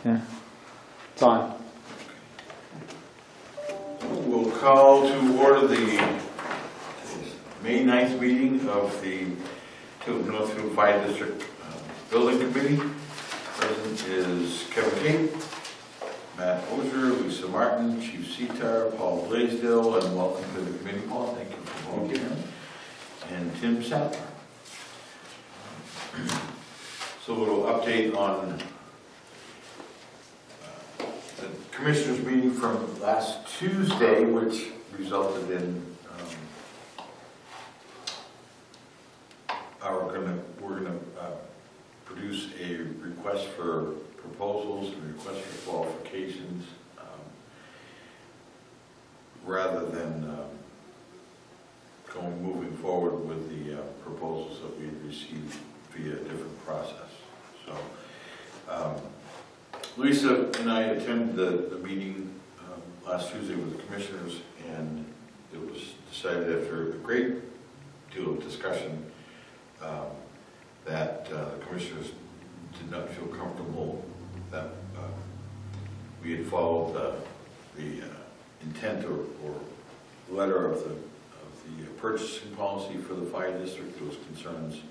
Yeah. It's on. We'll call to order the May 9th meeting of the Tilton Northfield Fire District Building Committee. Present is Kevin Kate, Matt Ozier, Lisa Martin, Chief Seatar, Paul Blaisdell, and welcome to the committee, Paul. Thank you for volunteering. And Tim Sattler. So a little update on the commissioners meeting from last Tuesday, which resulted in we're gonna produce a request for proposals and request for qualifications rather than moving forward with the proposals that we had received via a different process. So Lisa and I attended the meeting last Tuesday with the commissioners, and it was decided after a great deal of discussion that the commissioners did not feel comfortable that we had followed the intent or letter of the purchasing policy for the fire district. There was concerns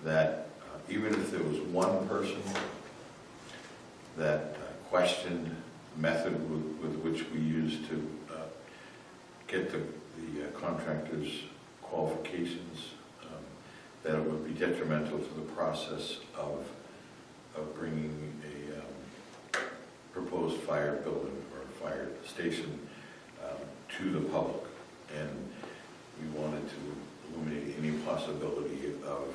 that even if there was one person that questioned the method with which we used to get the contractors' qualifications, that it would be detrimental to the process of bringing a proposed fire building or fire station to the public. And we wanted to eliminate any possibility of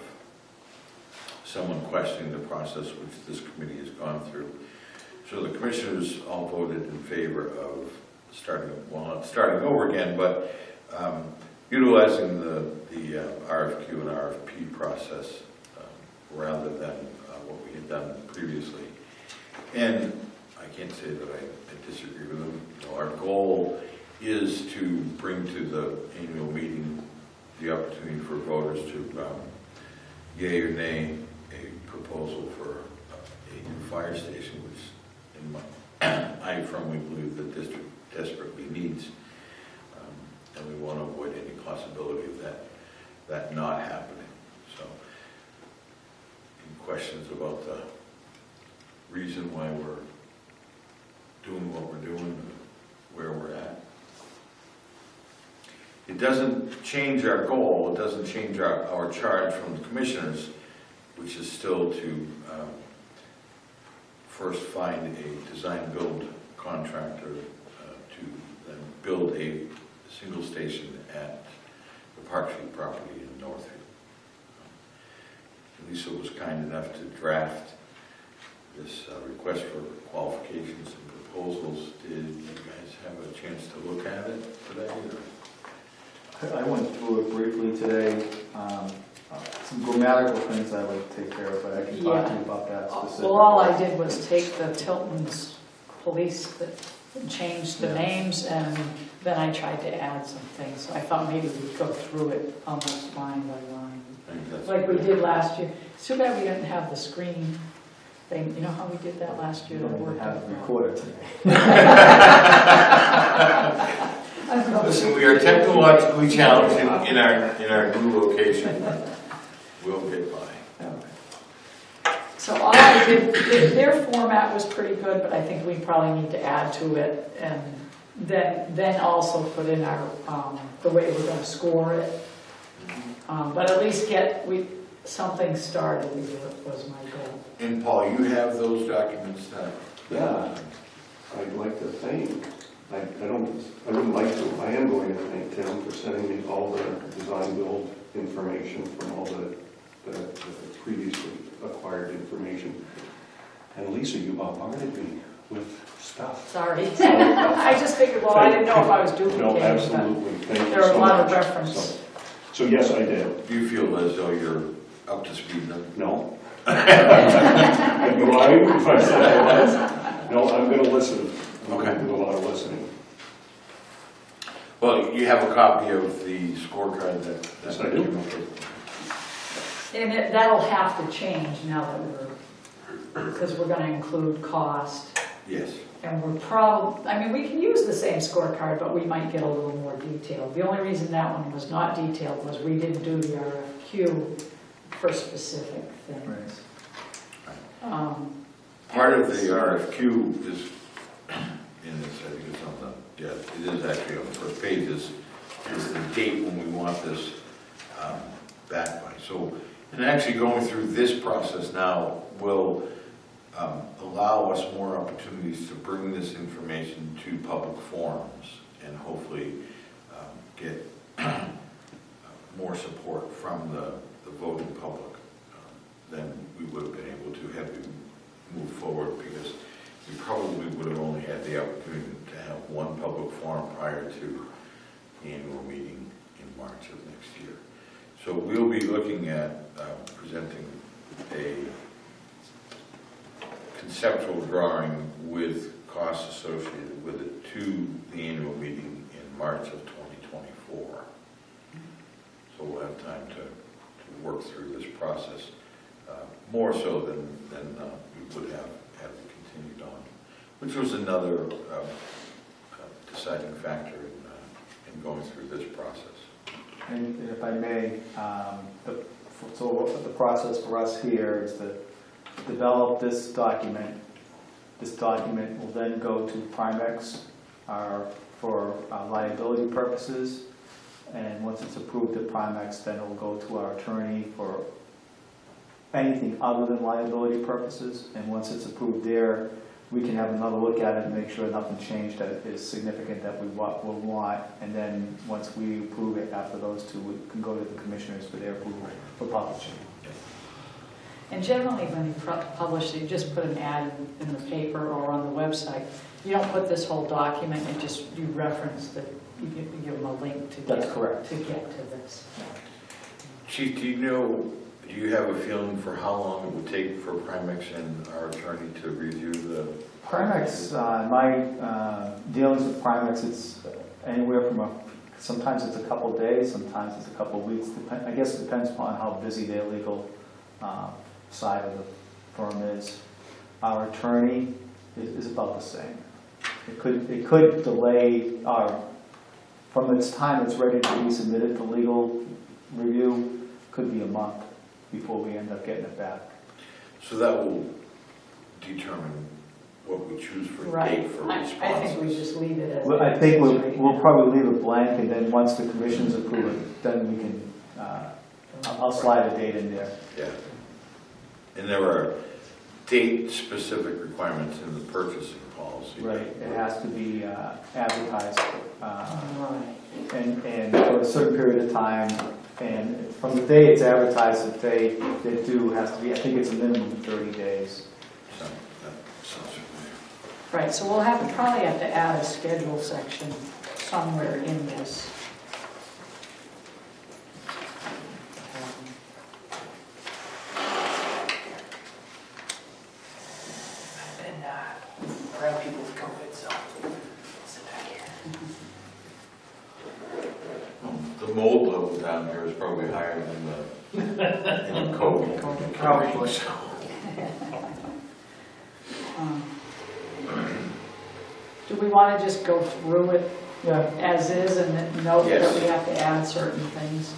someone questioning the process which this committee has gone through. So the commissioners all voted in favor of not starting over again, but utilizing the RFQ and RFP process rather than what we had done previously. And I can't say that I disagree with them. You know, our goal is to bring to the annual meeting the opportunity for voters to yea or nay a proposal for a new fire station, which I firmly believe the district desperately needs, and we want to avoid any possibility of that not happening. So, any questions about the reason why we're doing what we're doing, where we're at? It doesn't change our goal, it doesn't change our charge from the commissioners, which is still to first find a design-build contractor to then build a single station at the Park Street property in Northfield. Lisa was kind enough to draft this request for qualifications and proposals. Did you guys have a chance to look at it today? I went through it briefly today. Some grammatical things I would take care of, but I can talk to you about that specifically. Well, all I did was take the Tilton's police and change the names, and then I tried to add some things. So I thought maybe we'd go through it almost line by line, like we did last year. It's too bad we didn't have the screen thing. You know how we did that last year? You don't even have it recorded today. Listen, we are technologically challenged in our new location. We'll get by. Okay. So all I did, their format was pretty good, but I think we probably need to add to it, and then also put in our the way we're going to score it. But at least get something started was my goal. And Paul, you have those documents. Yeah, I'd like to thank. I wouldn't like to. I am going to thank Tim for sending me all the design build information from all the previously acquired information. And Lisa, you bombarded me with stuff. Sorry. I just figured, well, I didn't know if I was duplicating. No, absolutely. Thank you there are so a lot much. of reference. So yes, I did. Do you feel as though you're up to speed now? No. I'd be lying if I said I was. No, I'm going to listen. I'm going to do a lot of listening. Well, you have a copy of the scorecard that Yes, I do. And that'll have to change now that we're because we're gonna include cost. Yes. And we're I mean, we can use the same scorecard, but we might get a little more detailed. The only reason that one was not detailed was we didn't do the RFQ for specific things. Part of the RFQ is, in this, I think it's on the, yeah, it is actually on the first page, is the date when we want this back by. So, and actually going through this process now will allow us more opportunities to bring this information to public forums and hopefully get more support from the voting public than we would have been able to have we moved forward, because we probably would have only had the opportunity to have one public forum prior to the annual meeting in March of next year. So we'll be looking at presenting a conceptual drawing with costs associated with it to the annual meeting in March of 2024. So we'll have time to work through this process, more so than we would have had we continued on, which was another deciding factor in going through this process. And if I may, so the process for us here is to develop this document. This document will then go to Primex for liability purposes. And once it's approved at Primex, then it will go to our attorney for anything other than liability purposes. And once it's approved there, we can have another look at it and make sure nothing changed that is significant that we will want. And then once we approve it after those two, we can go to the commissioners for their approval for publishing. And generally, when you publish it, you just put an ad in the paper or on the website. You don't put this whole document, you reference that, you give them a link to That's correct. To get to this. Chief, do you have a feeling for how long it would take for Primex and our attorney to review the... Primex, my dealings with Primex, it's anywhere from sometimes it's a couple of days, sometimes it's a couple of weeks. I guess it depends upon how busy their legal side of the firm is. Our attorney is about the same. It could delay from its time it's ready to be submitted to legal review, could be a month before we end up getting it back. So that will determine what we choose for date for responses. I think we just leave it as... Well, I think we'll probably leave it blank, and then once the commissions approve it, then we can, I'll slide a date in there. Yeah. And there are date-specific requirements in the purchasing policy. Right, it has to be advertised, Right. and for a certain period of time, and from the day it's advertised, the day they do has to be, I think it's a minimum of 30 days. So that sounds familiar. Right, so we'll probably have to add a schedule section somewhere in this. Around people with COVID, so sit back here. The mold level down here is probably higher than the COVID. Probably. Do we want to just go through it Yeah. as is and then note Yes. that we have to add certain things?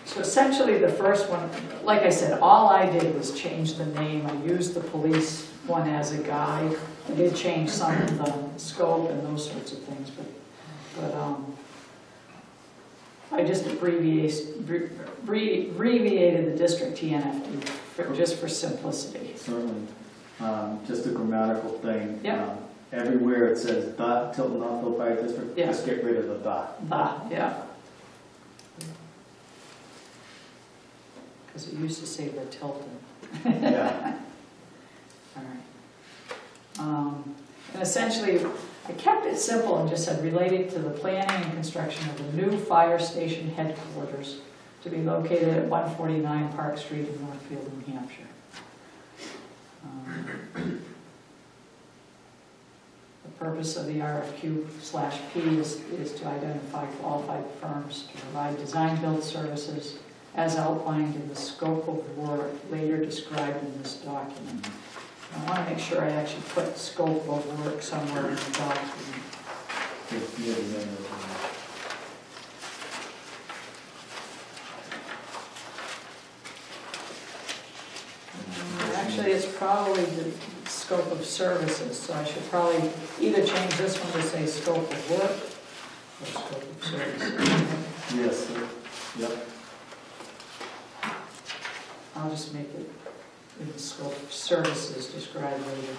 So essentially the first one, like I said, all I did was change the name. I used the police one as a guide. I did change some of the scope and those sorts of things, but I just abbreviated the district TNFD just for simplicity. Certainly. Just a grammatical thing. Yep. Everywhere it says the Tilton Northfield Fire District, Yeah. just get rid of the. Yeah. Because it used to say the Tilton. Yeah. All right. And essentially, I kept it simple and just said related to the planning and construction of the new fire station headquarters to be located at 149 Park Street in Northfield, New Hampshire. The purpose of the RFQ/P is to identify qualified firms to provide design build services as outlined in the scope of work later described in this document. I want to make sure I actually put scope of work somewhere in the document. Actually, it's probably the scope of services, so I should probably either change this one to say scope of work or scope of services. Yes, sir. Yep. I'll just make it in the scope of services described later.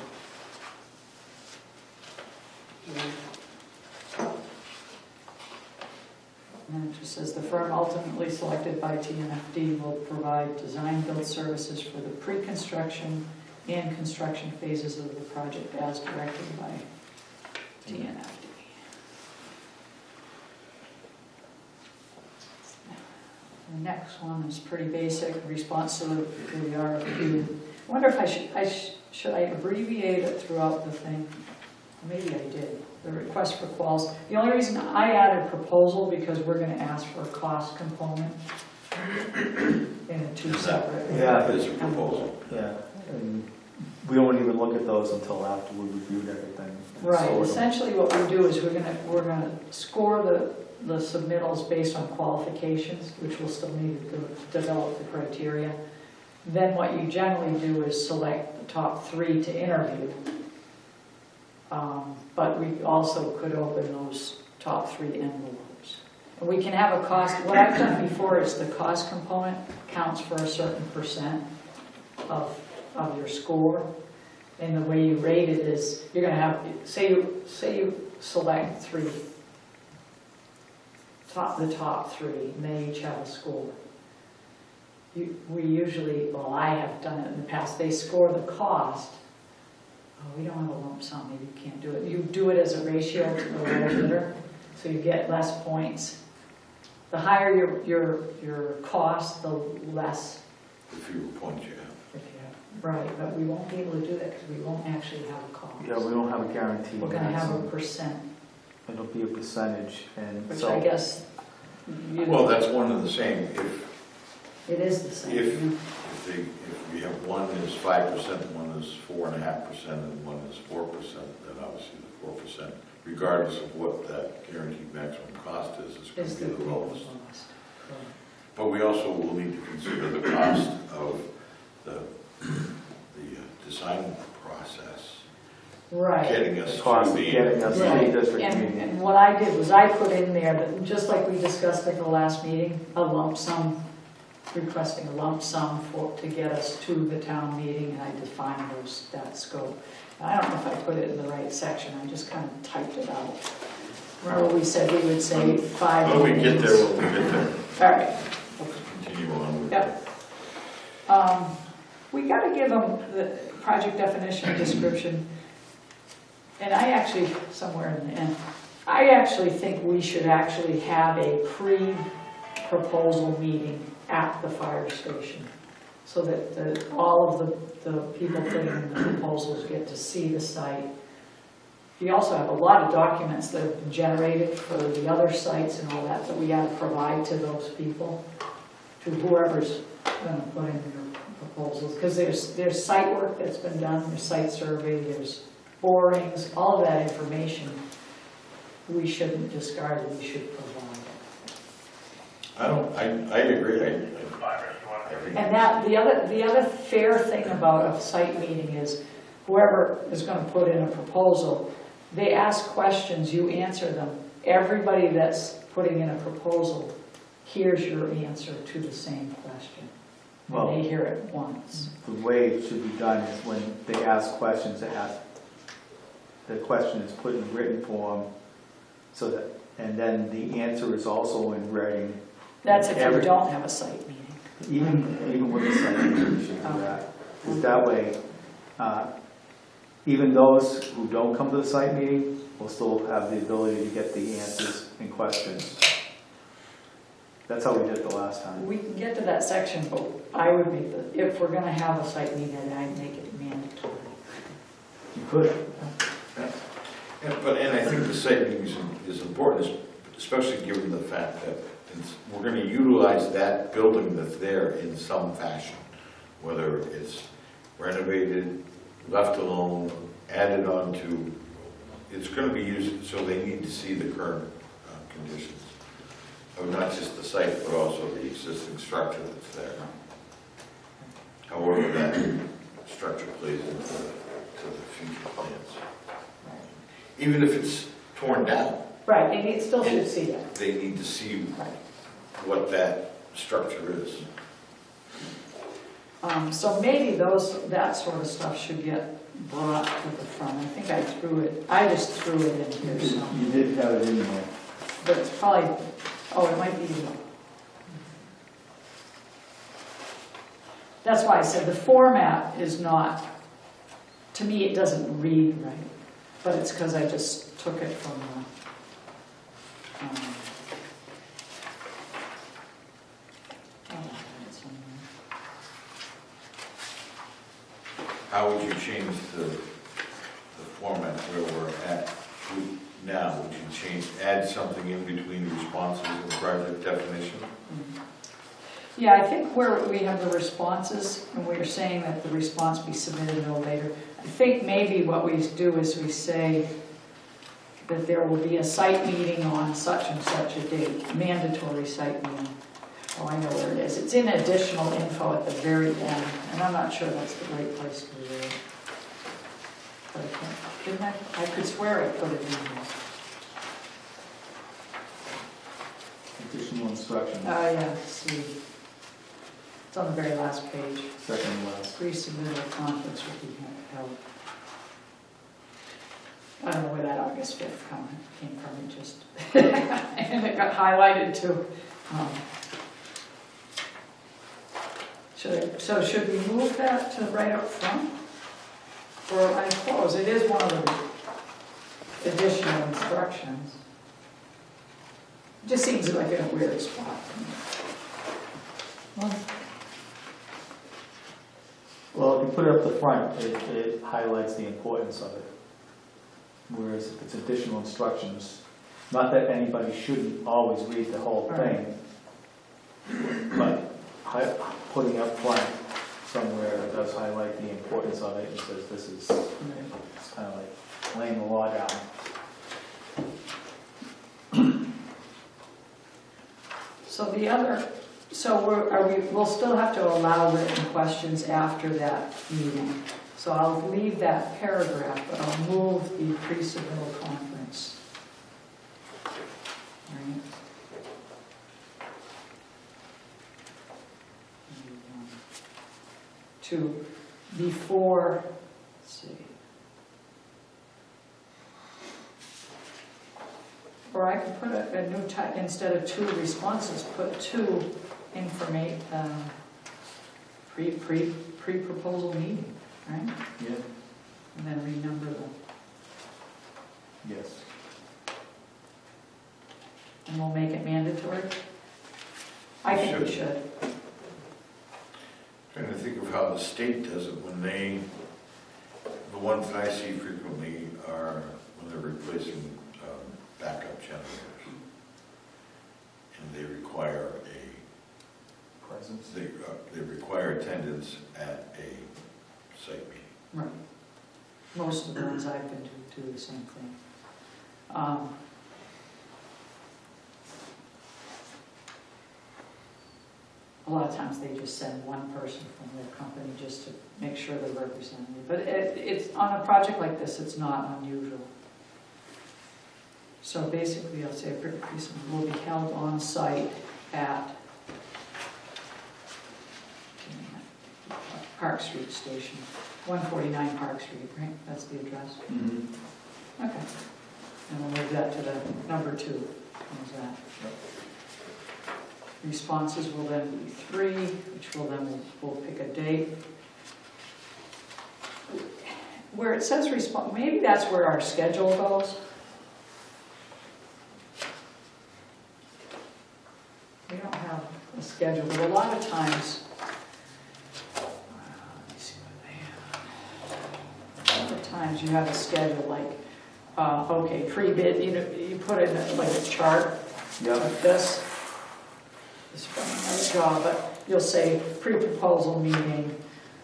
And it just says the firm ultimately selected by TNFD will provide design-build services for the pre-construction and construction phases of the project as directed by TNFD. The next one is pretty basic, response to the RFQ. I wonder if should I abbreviate it throughout the thing? Maybe I did. The request for quals. The only reason I added proposal because we're going to ask for a cost component in a two separate. Yeah. It is a proposal. Yeah, and we won't even look at those until after we reviewed everything. Right. So Essentially, what we do is we're gonna score the submittals based on qualifications, which we'll still need to develop the criteria. Then what you generally do is select the top 3 to interview. But we also could open those top 3 envelopes. And we can have a cost, what I've done before is the cost component counts for a certain percent of your score. And the way you rate it is, you're gonna have, say you select 3, the top 3, and they each have a score. We usually, well, I have done it in the past, they score the cost. Oh, we don't have a lump sum, maybe you can't do it. You do it as a ratio to the low bidder, so you get less points. The higher your cost, the less. The fewer points you have. If you have. Right, but we won't be able to do that because we won't actually have a cost. Yeah, we don't have a guarantee. We're going to have a percent, It'll be a percentage, and which so. I guess. Well, that's one and the same. It is the same. If we have one is 5%, one is 4.5%, and one is 4%, then obviously the 4%, regardless of what that guaranteed maximum cost is going Is to the be the lowest. lowest. But we also will need to consider the cost of the design process, Right. getting us The cost to of the getting us to Right. the district And meeting. what I did was I put in there, that just like we discussed at the last meeting, a lump sum, requesting a lump sum to get us to the town meeting, and I defined that scope. I don't know if I put it in the right section, I just kind of typed it out. Remember we said we would say 5 When we get meetings. there, we'll get there. All right. Continue on with Yep. We got to give them the project definition and description. And I actually, somewhere in the end, I actually think we should actually have a pre-proposal meeting at the fire station so that all of the people putting in the proposals get to see the site. We also have a lot of documents that have been generated for the other sites and all that we got to provide to those people, to whoever's going to put in their proposals. Because there's site work that's been done, there's site survey, there's borings, all of that information we shouldn't discard, we should provide. I agree. And that, the other fair thing about a site meeting is whoever is going to put in a proposal, they ask questions, you answer them. Everybody that's putting in a proposal hears your answer to the same question. Well, And they hear it once. the way it should be done is when they ask questions, the question is put in written form, so that, and then the answer is also in writing. That's if you don't have a site meeting. Even with the site meeting, we should do that. Because that way, even those who don't come to the site meeting will still have the ability to get the answers and questions. That's how we did it the last time. We can get to that section, but I would make if we're going to have a site meeting, I'd make it mandatory. You could. And I think the site meeting is important, especially given the fact that we're gonna utilize that building that's there in some fashion, whether it's renovated, left alone, added on to, it's gonna be used, so they need to see the current conditions of not just the site, but also the existing structure that's there. However, that structure plays into the future plans. Even if it's torn down, Right, and it still should see it. they need to see Right. what that structure is. So maybe that sort of stuff should get brought to the front. I think I just threw it in here, so. You did have it in there. But it's probably, it might be. That's why I said the format is not, to me, it doesn't read right. But it's because I just took it from How would you change the format where we're at now? Would you add something in between responses and project definition? Yeah, I think where we have the responses, and we're saying that the response be submitted no later, I think maybe what we do is we say that there will be a site meeting on such and such a date, mandatory site meeting. Oh, I know where it is. It's in additional info at the very end, and I'm not sure that's the right place to do it. But I could swear I put it in there. Additional instructions, Oh, yeah, see. It's on the very last page. second last. Pre-submittal conference will be held. I don't know where that August 5th comment came from, it just, and it got highlighted too. Should we move that to right up front? Or I suppose it is one of the additional instructions. It just seems like in a weird spot. Well, if you put it up the front, it highlights the importance of it. Whereas if it's additional instructions, not that anybody shouldn't always read the whole thing, but putting up front somewhere that does highlight the importance of it and says this is, it's kind of like laying the law down. We'll still have to allow written questions after that meeting. So I'll leave that paragraph, but I'll move the pre-submittal conference. Right. To before, let's see. Or I could put a new type, instead of 2 responses, put 2 pre-proposal meeting, right? Yeah. And then renumber them. Yes. And we'll make it mandatory? I think we should. Trying to think of how the state does it when the ones that I see frequently are when they're replacing backup generators. And they require Presence. they require attendance at a site meeting. Right. Most of the ones I've been to do the same thing. A lot of times they just send one person from their company just to make sure they're represented. But it's on a project like this, it's not unusual. So basically, I'll say a pre-submittal will be held on site at Park Street Station, 149 Park Street, right? That's the address. Mm-hmm. Okay. And we'll move that to the number 2. How's that? Yep. Responses will then be 3, which will then, we'll pick a date. Where it says response, maybe that's where our schedule goes. We don't have a schedule, but a lot of times, let me see what they have. A lot of times you have a schedule like, okay, pre-bid, you put in like a chart Yep. like this, job, but you'll say pre-proposal meeting,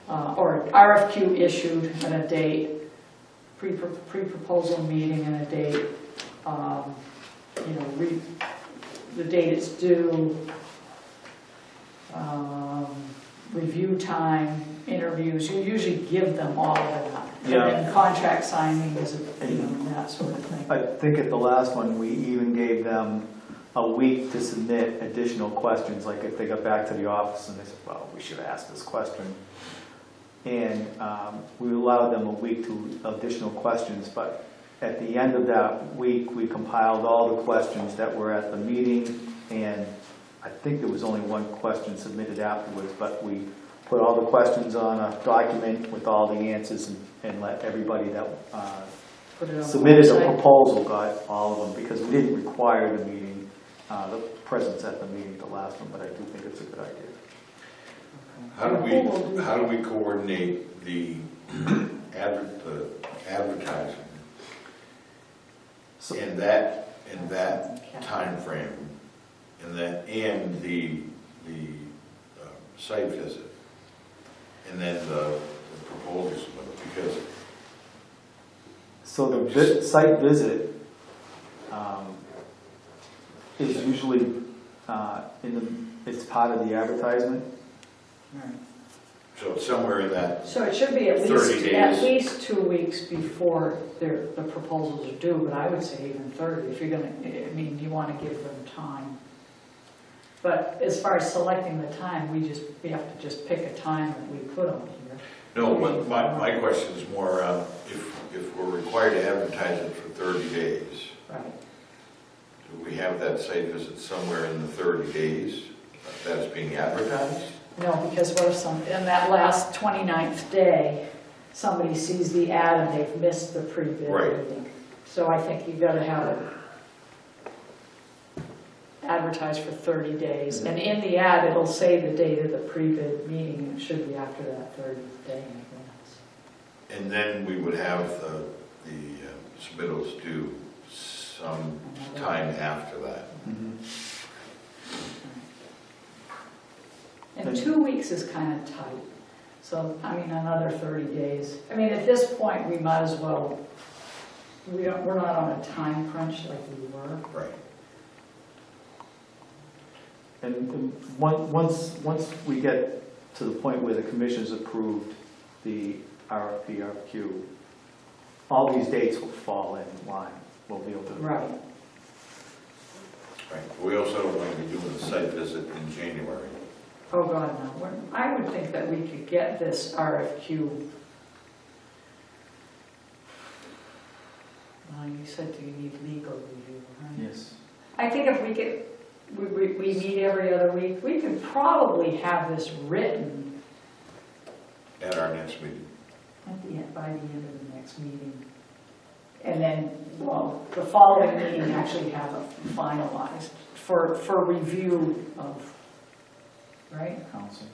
or RFQ issued and a date, pre-proposal meeting and a date, you know, the date it's due, review time, interviews, you usually give them all of that. Yeah. And then contract signing is, you know, that sort of thing. I think at the last one, we even gave them a week to submit additional questions, like if they got back to the office and they said, well, we should ask this question. And we allowed them a week to additional questions, but at the end of that week, we compiled all the questions that were at the meeting, and I think there was only one question submitted afterwards, but we put all the questions on a document with all the answers and let everybody that Put it on the submitted a website. proposal got all of them, because we didn't require the meeting, the presence at the meeting, the last one, but I do think it's a good idea. How do we coordinate the advertising So, in that time frame, and the site visit, and then the proposals, because so the site visit is usually it's part of the advertisement. Right. so it's somewhere in that. So it should be at 30 days. 2 weeks before the proposals are due, but I would say even 30, if you're gonna, I mean, you wanna give them time. But as far as selecting the time, we have to just pick a time that we put on here. No, my question is more around if we're required to advertise it for 30 days, Right. do we have that site visit somewhere in the 30 days that's being advertised? No, because what if in that last 29th day, somebody sees the ad and they've missed the pre-bid Right. meeting. So I think you've got to have it advertised for 30 days. And in the ad, it'll say the date of the pre-bid meeting, and it should be after that 30th day, I guess. And then we would have the submittals due some time after that. And 2 weeks is kind of tight. So, I mean, another 30 days. I mean, at this point, we might as well, we're not on a time crunch like we were. Right. And once we get to the point where the commission's approved the RFP, RFQ, all these dates will fall in line. We'll be able to. Right. Right. We also don't want to be doing the site visit in January. Oh, God, no. I would think that we could get this RFQ. You said you need legal review, right? Yes. I think if we could, we meet every other week, we could probably have this written At our next meeting. by the end of the next meeting. And then, well, the following meeting actually have it finalized for review of, right? Council.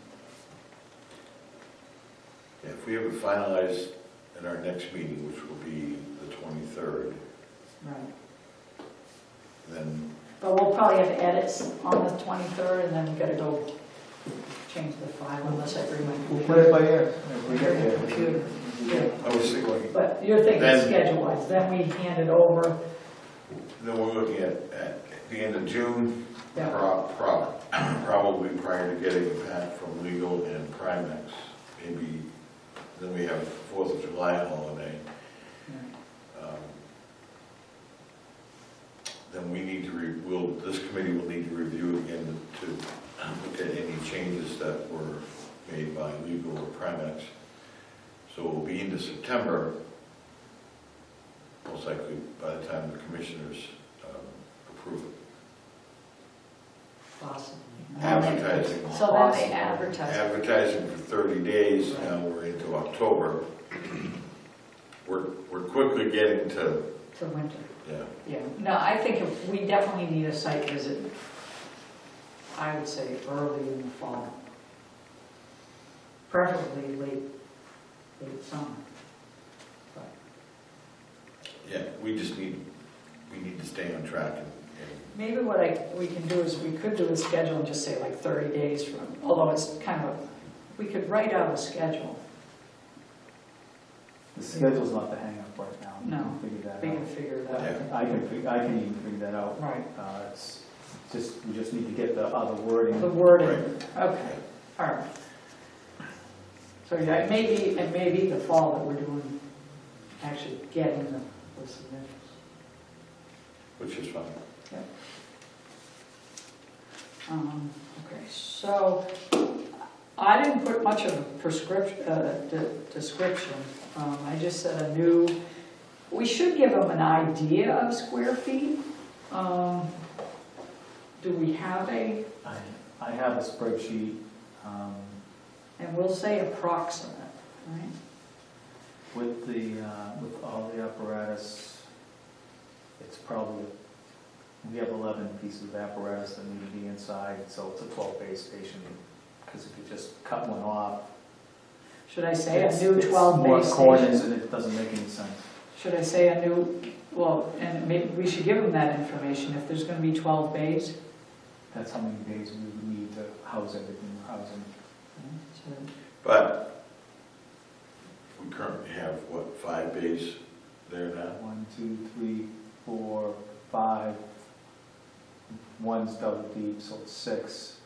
Yeah, if we have it finalized in our next meeting, which will be the 23rd, Right. then But we'll probably have edits on the 23rd, and then we've got to go change the file unless I bring my We'll computer. play it by ear. If we get there. Computer. Yeah. I was thinking, But you're thinking Then- schedule-wise, then we hand it over. then we're looking at the end of June, Yeah. probably prior to getting it back from legal and Primex. Maybe then we have 4th of July holiday. Then we need to, this committee will need to review again to look at any changes that were made by legal or Primex. So we'll be into September, most likely by the time the commissioners approve it. Possibly. Advertising. So then they advertise. Advertising for 30 days, now we're into October. We're quickly getting to, To winter. yeah. Yeah, no, I think we definitely need a site visit, I would say early in the fall. Preferably late summer. But Yeah, we need to stay on track and maybe what we can do is, we could do a schedule and just say like 30 days from, although it's kind of, we could write out a schedule. The schedule's not the hang up right now. No. We can figure that We out. can figure that out. I can even figure that out. Right, It's just, we just need to get the other wording. the wording, Right. okay, all right. So yeah, it may be the fall that we're doing, actually getting the submittals. Which is fine. Okay, so I didn't put much of a description. I just said a new, we should give them an idea of square feet. Do we have a, I have a spreadsheet, and we'll say approximate, right? with all the apparatus. It's probably, we have 11 pieces of apparatus that need to be inside, so it's a 12-bay station. Because if you just cut one off, Should I say a it's new 12-bay more corners station? and it doesn't make any sense. Should I say a new, well, and maybe we should give them that information, if there's gonna be 12 bays? That's how many days we would need to house everything, But we currently have, what, 5 bays there now? 1, 2, 3, 4, 5. One's double deep, so it's 6,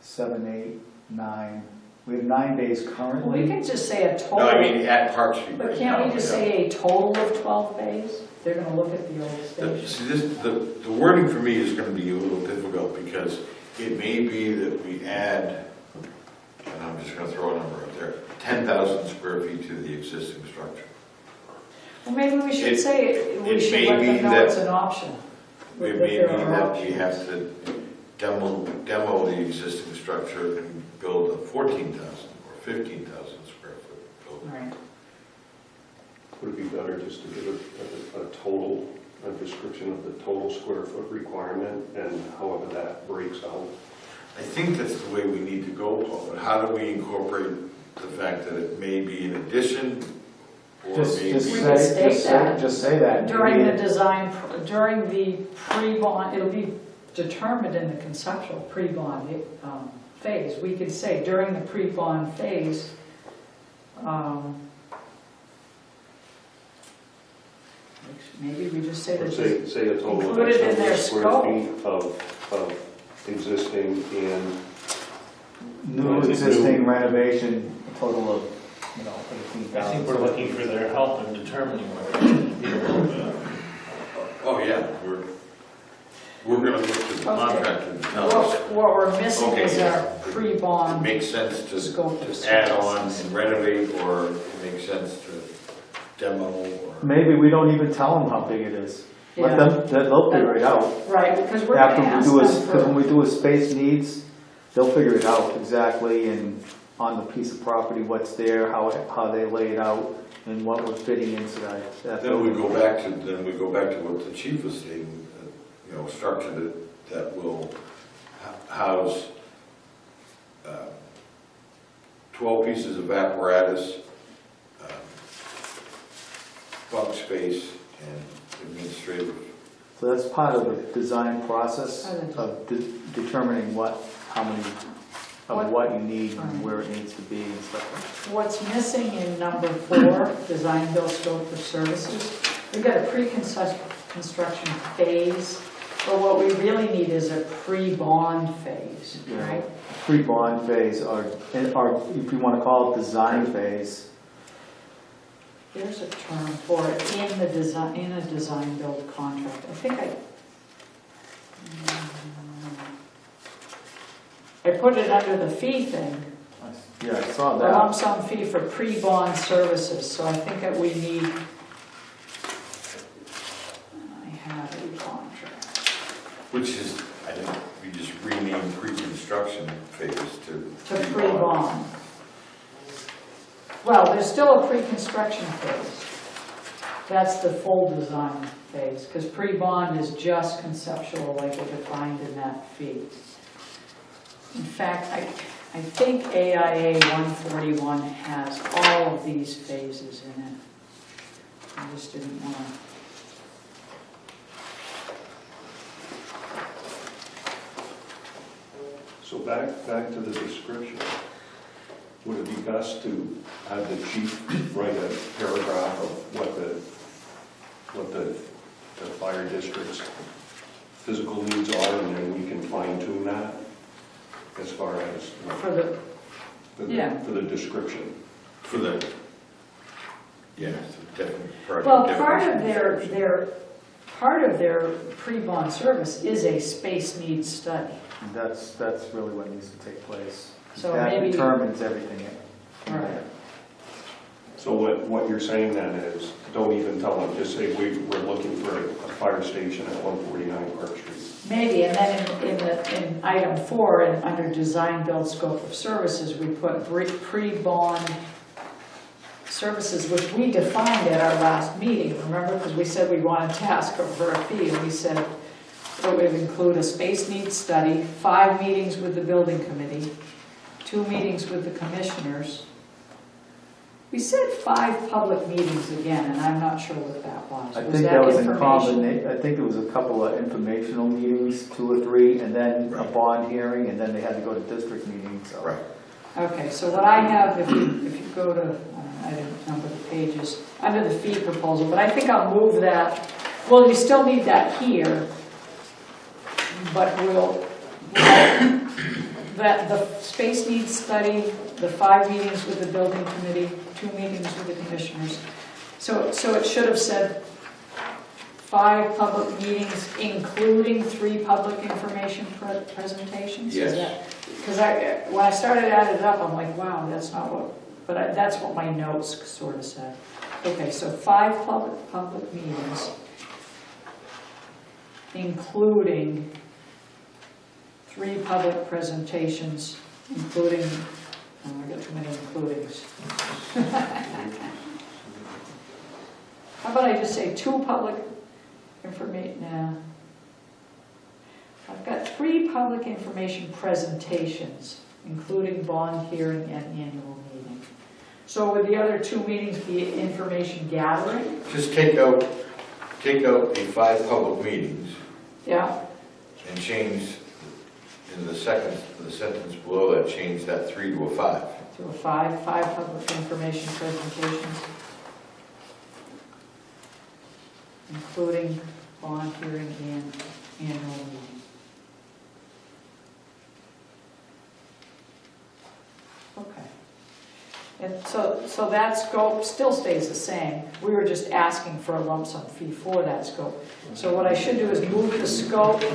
7, 8, 9. We have 9 bays Well, we currently. can just say a total. No, I mean at Park Street But right can't now, we just yeah. say a total of 12 bays? They're gonna look at the old station. See, the wording for me is going to be a little difficult because it may be that we add, and I'm just going to throw a number up there, 10,000 square feet to the existing structure. Well, maybe we should It- say, we it should may let be them know that- it's an option. It that may be there are that we options. have to demo the existing structure and build a 14,000 or 15,000 square foot building. Right. Would it be better just to give a total, a description of the total square foot requirement and however that breaks out? I think that's the way we need to go, Paul, but how do we incorporate the fact that it may be an addition or Just maybe... We could state that. Just say that. During Maybe the design, during the pre-bond, it'll be determined in the conceptual pre-bond phase. We could say during the pre-bond phase, maybe we just say Or that. say a total of Include it in X their number of square scope. feet of existing and New existing renovation, a total of, 18,000. I think we're looking for their help in determining where it's going to be a little bit. Oh, yeah, we're gonna look to the contractor to tell us. What we're missing Okay, is our yeah. It pre-bond makes sense to scope of add on services. and renovate, or it makes sense to demo, or... Maybe we don't even tell them how big it is. Let Yeah. them, they'll figure it out. Right, because we're gonna ask Because them when for, we do a space needs, they'll figure it out exactly, and on the piece of property, what's there, how they lay it out, and what we're fitting into that Then we building. go back to what the chief was saying, structure that will house 12 pieces of apparatus, bunk space, and administrative. So that's part of the design process Part of the- of determining how many of What- what you need and Right. where it needs to be and stuff like what's missing in number 4, design build scope for services. We've got a pre-construction phase, but what we really need is a pre-bond phase, that. right? Pre-bond phase, or if you want to call it design phase, There's a term for it in a design build contract. I think I put it under the fee thing, yeah, I saw the lump that. sum fee for pre-bond services, so I think that we need, I have a contract. Which is, I think, we just renamed pre-construction phase to To pre-bond. Well, there's still a pre-construction phase. That's the full design phase, because pre-bond is just conceptual, like we're defined in that fee. In fact, I think AIA 141 has all of these phases in it. I just didn't want to. So back to the description. Would it be best to have the chief write a paragraph of what the fire district's physical needs are, and then we can fine tune that as far as For the, yeah. for the description? For the, yeah, definitely. Well, part of their pre-bond service is a space needs study. And that's really what needs to take place. So That maybe- determines everything. Right. So what you're saying then is, don't even tell them, just say we're looking for a fire station at 149 Park Street. Maybe, and then in item 4, and under design build scope of services, we put pre-bond services, which we defined at our last meeting, remember? Because we said we wanted to ask for a fee, and we said it would include a space needs study, 5 meetings with the building committee, 2 meetings with the commissioners. We said 5 public meetings again, and I'm not sure what that was. I Was think that was in information? combination. I think it was a couple of informational meetings, 2 or 3, and then a Right. bond hearing, and then they had to go to district meetings. So. Right. Okay, so what I have, if you go to, I didn't number the pages, under the fee proposal, but I think I'll move that, well, you still need that here, but that the space needs study, the 5 meetings with the building committee, 2 meetings with the commissioners. So it should have said 5 public meetings, including 3 public information presentations? Yes. Because when I started adding it up, I'm like, wow, that's not what, but that's what my notes sort of said. Okay, so 5 public meetings, including 3 public presentations, including, oh, I got too many includings. How about I just say 2 public information, nah. I've got 3 public information presentations, including bond hearing and annual meeting. So would the other 2 meetings be information gathering? Just take out the 5 public meetings Yeah, and change in the sentence below that, change that 3 to a 5. to a 5 public information presentations, including bond hearing and annual meeting. Okay. And so that scope still stays the same. We were just asking for a lump sum fee for that scope. So what I should do is move the scope to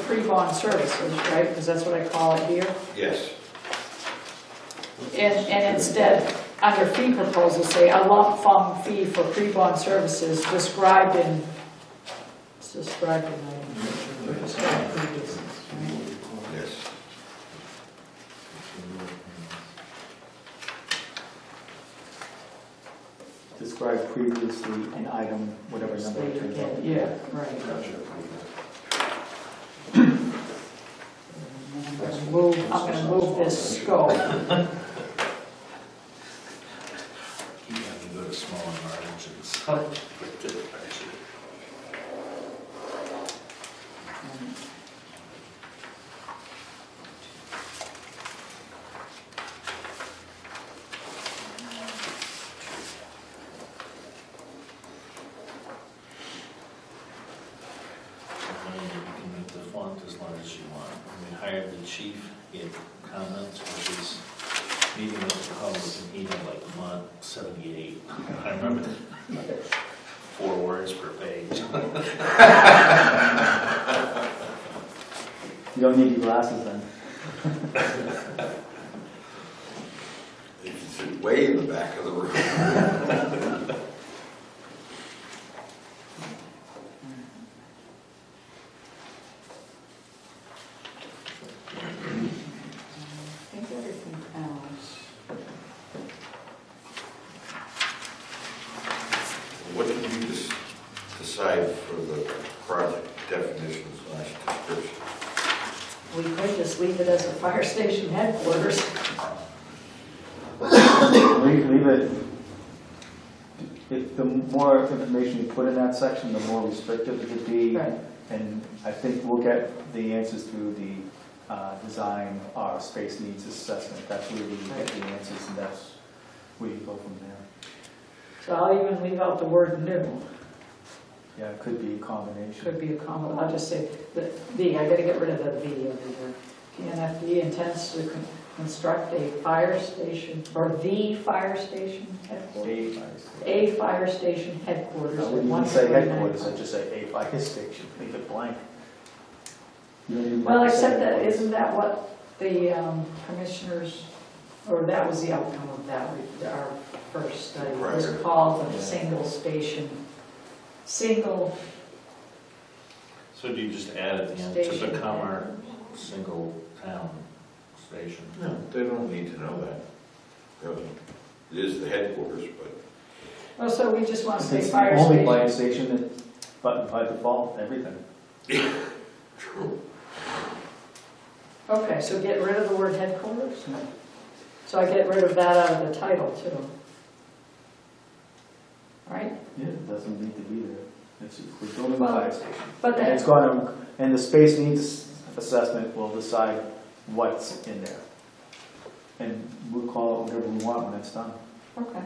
pre-bond services, right? Because that's what I call it here. Yes. And instead, under fee proposal, say a lump sum fee for pre-bond services described in previously, right? Yes. Described previously in item, whatever number it turns out. Yeah, right. I'm going to move this scope. You have to go to smaller margins. You can make the font as large as you want. When we hired the chief, he had comments, which is meeting with the public, and he had like font 78. I remember that. 4 words per page. You don't need your glasses then. You can sit way in the back of the room. I think everything else. What did you decide for the project definitions / description? We could just leave it as a fire station headquarters. Leave it. If the more information you put in that section, the more restrictive it could be. Right. And I think we'll get the answers through the design our space needs assessment. That's where we get the answers, and that's where you go from there. So I'll even leave out the word new. Yeah, it could be a combination. Could be a common, I'll just say the V, I gotta get rid of the V over here. TNFD intends to construct a fire station, or the fire station headquarters. A fire station headquarters. I at wouldn't even say 149. headquarters, I'd just say a fire station, leave it blank. You don't even Well, have to say except that, headquarters. isn't that what the commissioners, or that was the outcome of that, our first study, was Right. called the Yeah. single station, So do you just add at the end to Station. become our single town station? No, they don't need to know that, really. It is the headquarters, but oh, so we just want to say It's fire the only station. fire station that, but by default, everything. true. Okay, so get rid of the word headquarters? So I get rid of that out of the title too. Right? Yeah, it doesn't need to be there. It's, we're building a Well, fire station. But And the, it's going to, and the space needs assessment will decide what's in there. And we'll call it whatever we want when it's done. okay.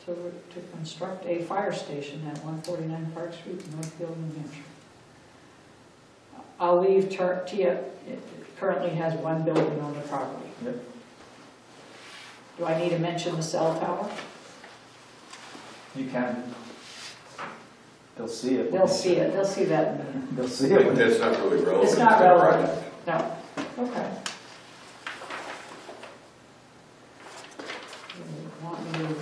To construct a fire station at 149 Park Street, Northfield, New Hampshire. I'll leave it currently has one building on the property. Yep. Do I need to mention the cell tower? You can. They'll see it. They'll see it, they'll see that in the end. They'll see But it. that's not really relevant. It's not to the relevant. project. No, okay. You want me to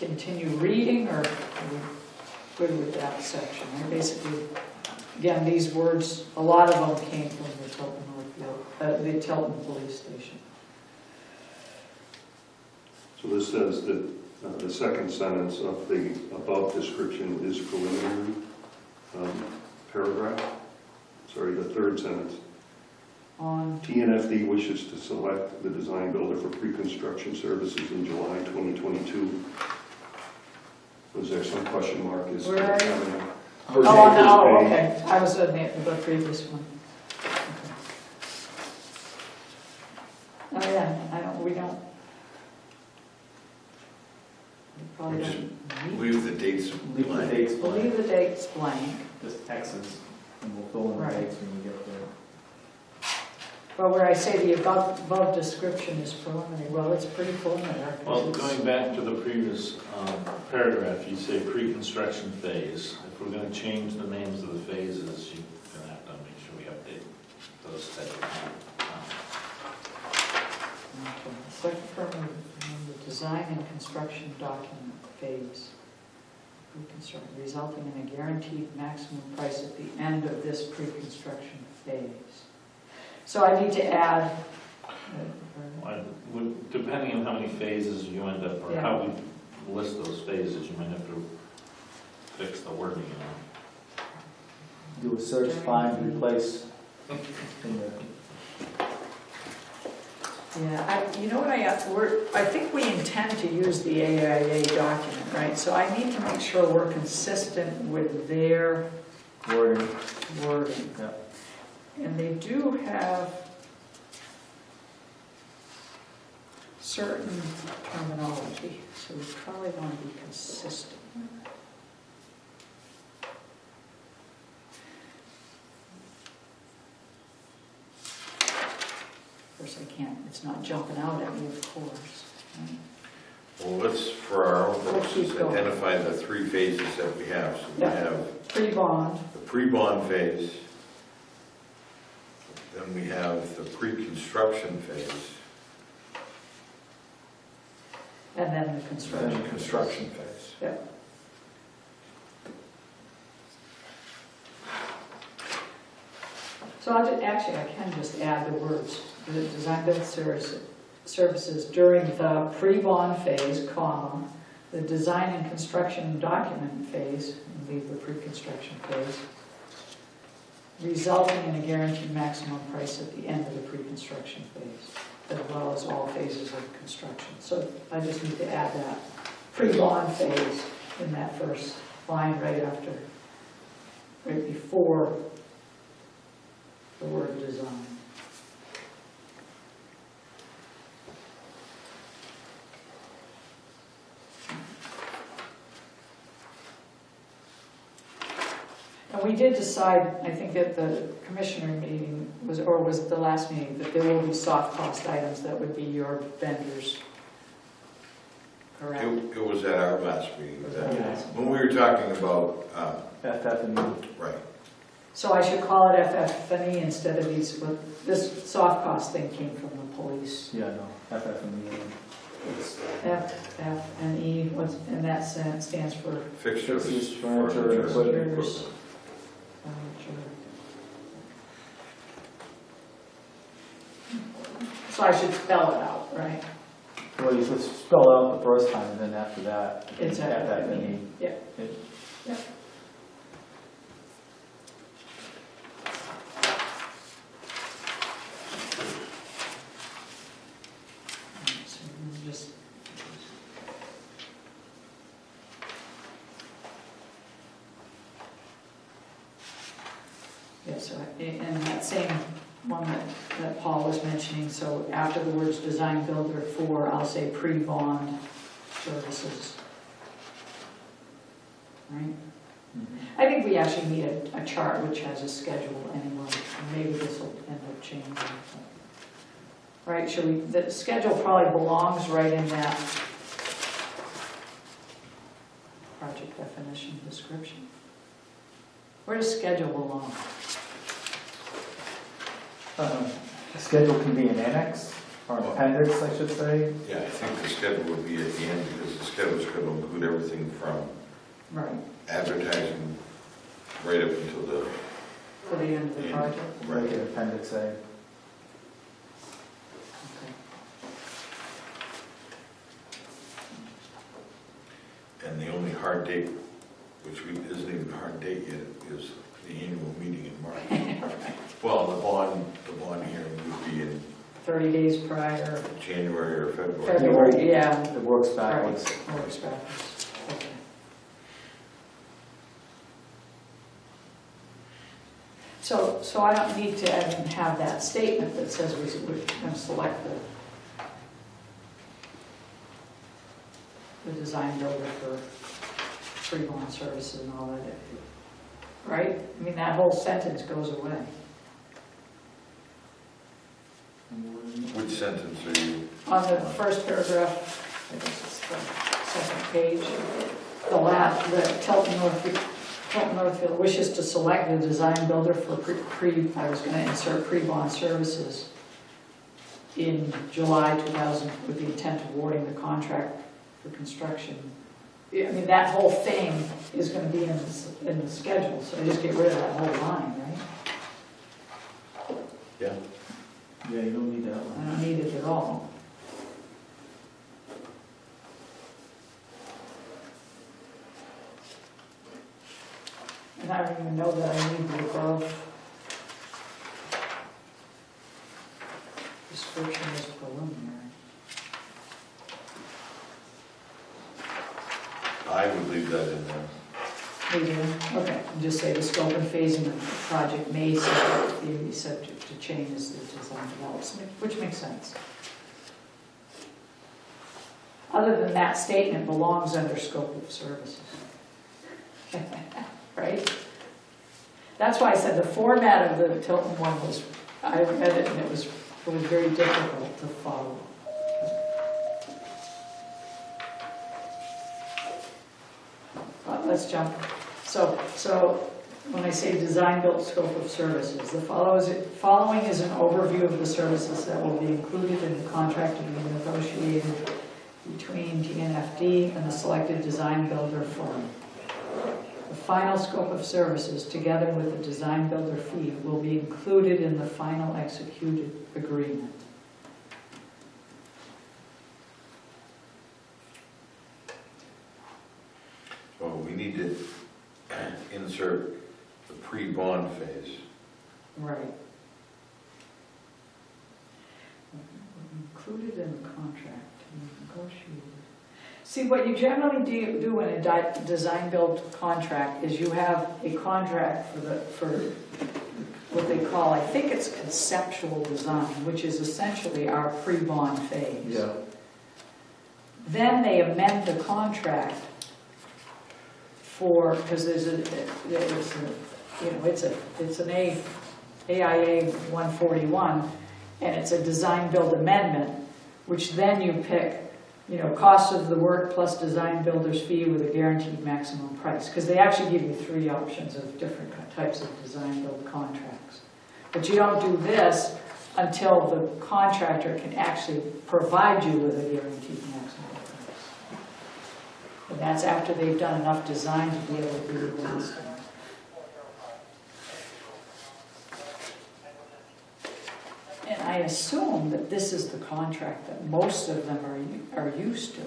continue reading, or are we good with that section? I basically, again, these words, a lot of them came from the Tilton Northfield, the Tilton Police Station. So this says that the second sentence of the above description is preliminary paragraph. Sorry, the third sentence. On, TNFD wishes to select the design builder for pre-construction services in July 2022. Was there some question mark? Is Where are you? First oh, page. no, okay, I was in the previous one. Okay. Oh, yeah, we don't. We probably We just don't need. Leave the dates Leave the blank. dates We'll leave blank, the dates blank, just X's, and we'll fill in the Right. dates when we get there. but where I say the above description is preliminary, well, it's pretty preliminary. 'cause Well, it's- going back to the previous paragraph, you say pre-construction phase. If we're going to change the names of the phases, you're going to have to make sure we update those type of Okay. Second permit, the design and construction document phase. Pre-construction, resulting in a guaranteed maximum price at the end of this pre-construction phase. So I need to add. Depending on how many phases you end up, or Yeah. how we list those phases, you might have to fix the wording, Do a search, find, replace. in the- Yeah, you know what I think we intend to use the AIA document, right? So I need to make sure we're consistent with their Wording, wording. yeah. And they do have certain terminology, so we probably want to be consistent. Of course, I can't, it's not jumping out at me, of course. Right? Well, let's, for our own We'll purposes, keep going. identify the three phases that we have. So we Yeah. have Pre-bond, the pre-bond phase, then we have the pre-construction phase, and then the and construction. then the construction phase. Yep. So actually, I can just add the words, the design build services during the pre-bond phase, comma, the design and construction document phase, and leave the pre-construction phase, resulting in a guaranteed maximum price at the end of the pre-construction phase, as well as all phases of construction. So I just need to add that pre-bond phase in that first line right after, right before the word design. And we did decide, I think at the commissioner meeting, was it the last meeting, that there will be soft cost items that would be your vendors. Correct? It was at our last meeting, Yeah. when we were talking about, FF&E. right, So I should call it FF&E instead of these, this soft cost thing came from the police. Yeah, no, FF&E. It's FF&E, what's, and that stands for fixtures, Fixtures, furniture, equipment. fixtures, furniture. So I should spell it out, right? Well, you just spell it out the first time, and then after that, It's FF&E. Yeah. It- Yeah. So we'll just yeah, so in that same one that Paul was mentioning, so after the words design builder for, I'll say pre-bond services. Right? Mhm. I think we actually need a chart which has a schedule anyway. Maybe this will end up changing. Right, should we, the schedule probably belongs right in that project definition description. Where does schedule belong? The schedule can be an annex, or an appendix, I should say. yeah, I think the schedule would be at the end, because the schedule's going to include everything from Right, advertising right up until the, for the end of the Yeah. project? Make it appendix A. Okay. and the only hard date, which isn't even a hard date yet, is the annual meeting in March. Well, the bond hearing would be in 30 days prior, January or February. February, yeah. It works backwards. Right, works backwards. Okay. So I don't need to even have that statement that says we're going to select the design builder for pre-bond services and all that, right? I mean, that whole sentence goes away. Which sentence are you? On the first paragraph, I guess it's the second page, the last, the Tilton Northfield wishes to select the design builder for I was going to insert pre-bond services in July 2000 with the intent of awarding the contract for construction. I mean, that whole thing is going to be in the schedule, so I just get rid of that whole line, right? Yeah. Yeah, you don't need that I one. don't need it at all. And I don't even know that I need the above description as preliminary. I would leave that in there. Okay, and just say the scope and phasing of the project may be subject to change as the design develops, which makes sense. Other than that statement belongs under scope of services. Right? That's why I said the format of the Tilton one was, I read it and it was very difficult to follow. But let's jump. So when I say design built scope of services, the following is an overview of the services that will be included in the contract to be negotiated between TNFD and the selected design builder firm. The final scope of services, together with the design builder fee, will be included in the final executed agreement. So we need to insert the pre-bond phase. Right. Included in the contract, negotiated. See, what you generally do in a design-build contract is you have a contract for what they call, I think it's conceptual design, which is essentially our pre-bond phase. Yeah. Then they amend the contract for, because there's you know, it's an AIA 141, and it's a design build amendment, which then you pick, you know, cost of the work plus design builder's fee with a guaranteed maximum price. Because they actually give you 3 options of different types of design build contracts. But you don't do this until the contractor can actually provide you with a guaranteed maximum price. And that's after they've done enough design to be able to do the listing. And I assume that this is the contract that most of them are used to.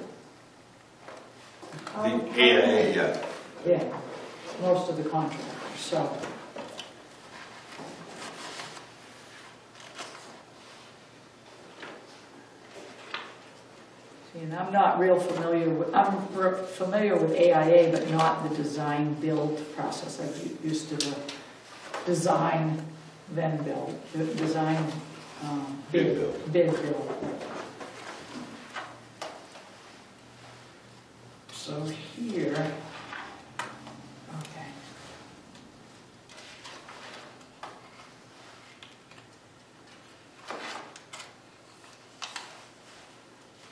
The AIA, yeah. Yeah, most of the contractors, so. See, and I'm not real familiar with, familiar with AIA, but not the design build process. I'm used to the design, then build, the design, Bid build. Bid build. So here, okay.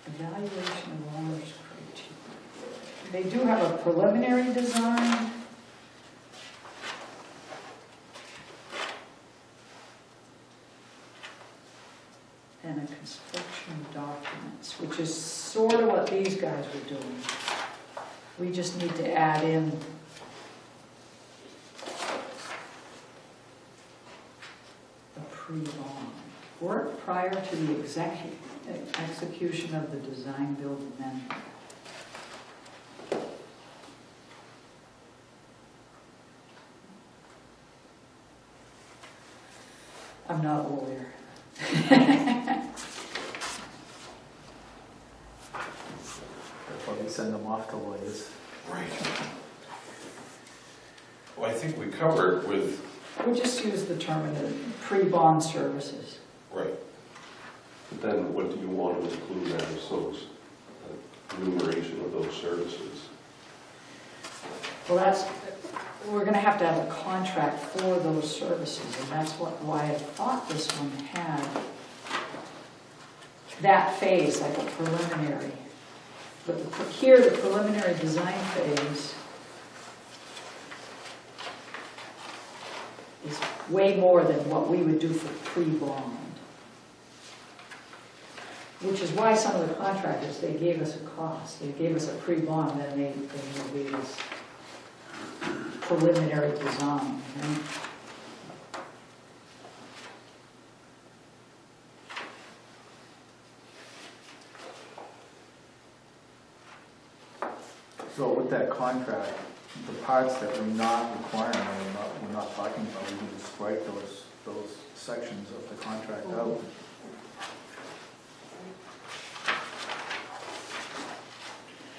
Evaluation of owner's criteria. They do have a preliminary design. And a construction documents, which is sort of what these guys were doing. We just need to add in a pre-bond. Work prior to the execution of the design build amendment. I'm not a lawyer. That's why we send them off to lawyers. Right. Well, I think we covered with, We'll just use the term in the pre-bond services. right, But then what do you want to include as those enumeration of those services? Well, we're gonna have to have a contract for those services, and that's why I thought this one had that phase, like a preliminary. But here, the preliminary design phase is way more than what we would do for pre-bond. Which is why some of the contractors, they gave us a cost. They gave us a pre-bond, then they gave us preliminary design, right? So with that contract, the parts that we're not requiring, we're not talking about, we can just strike those sections of the contract out.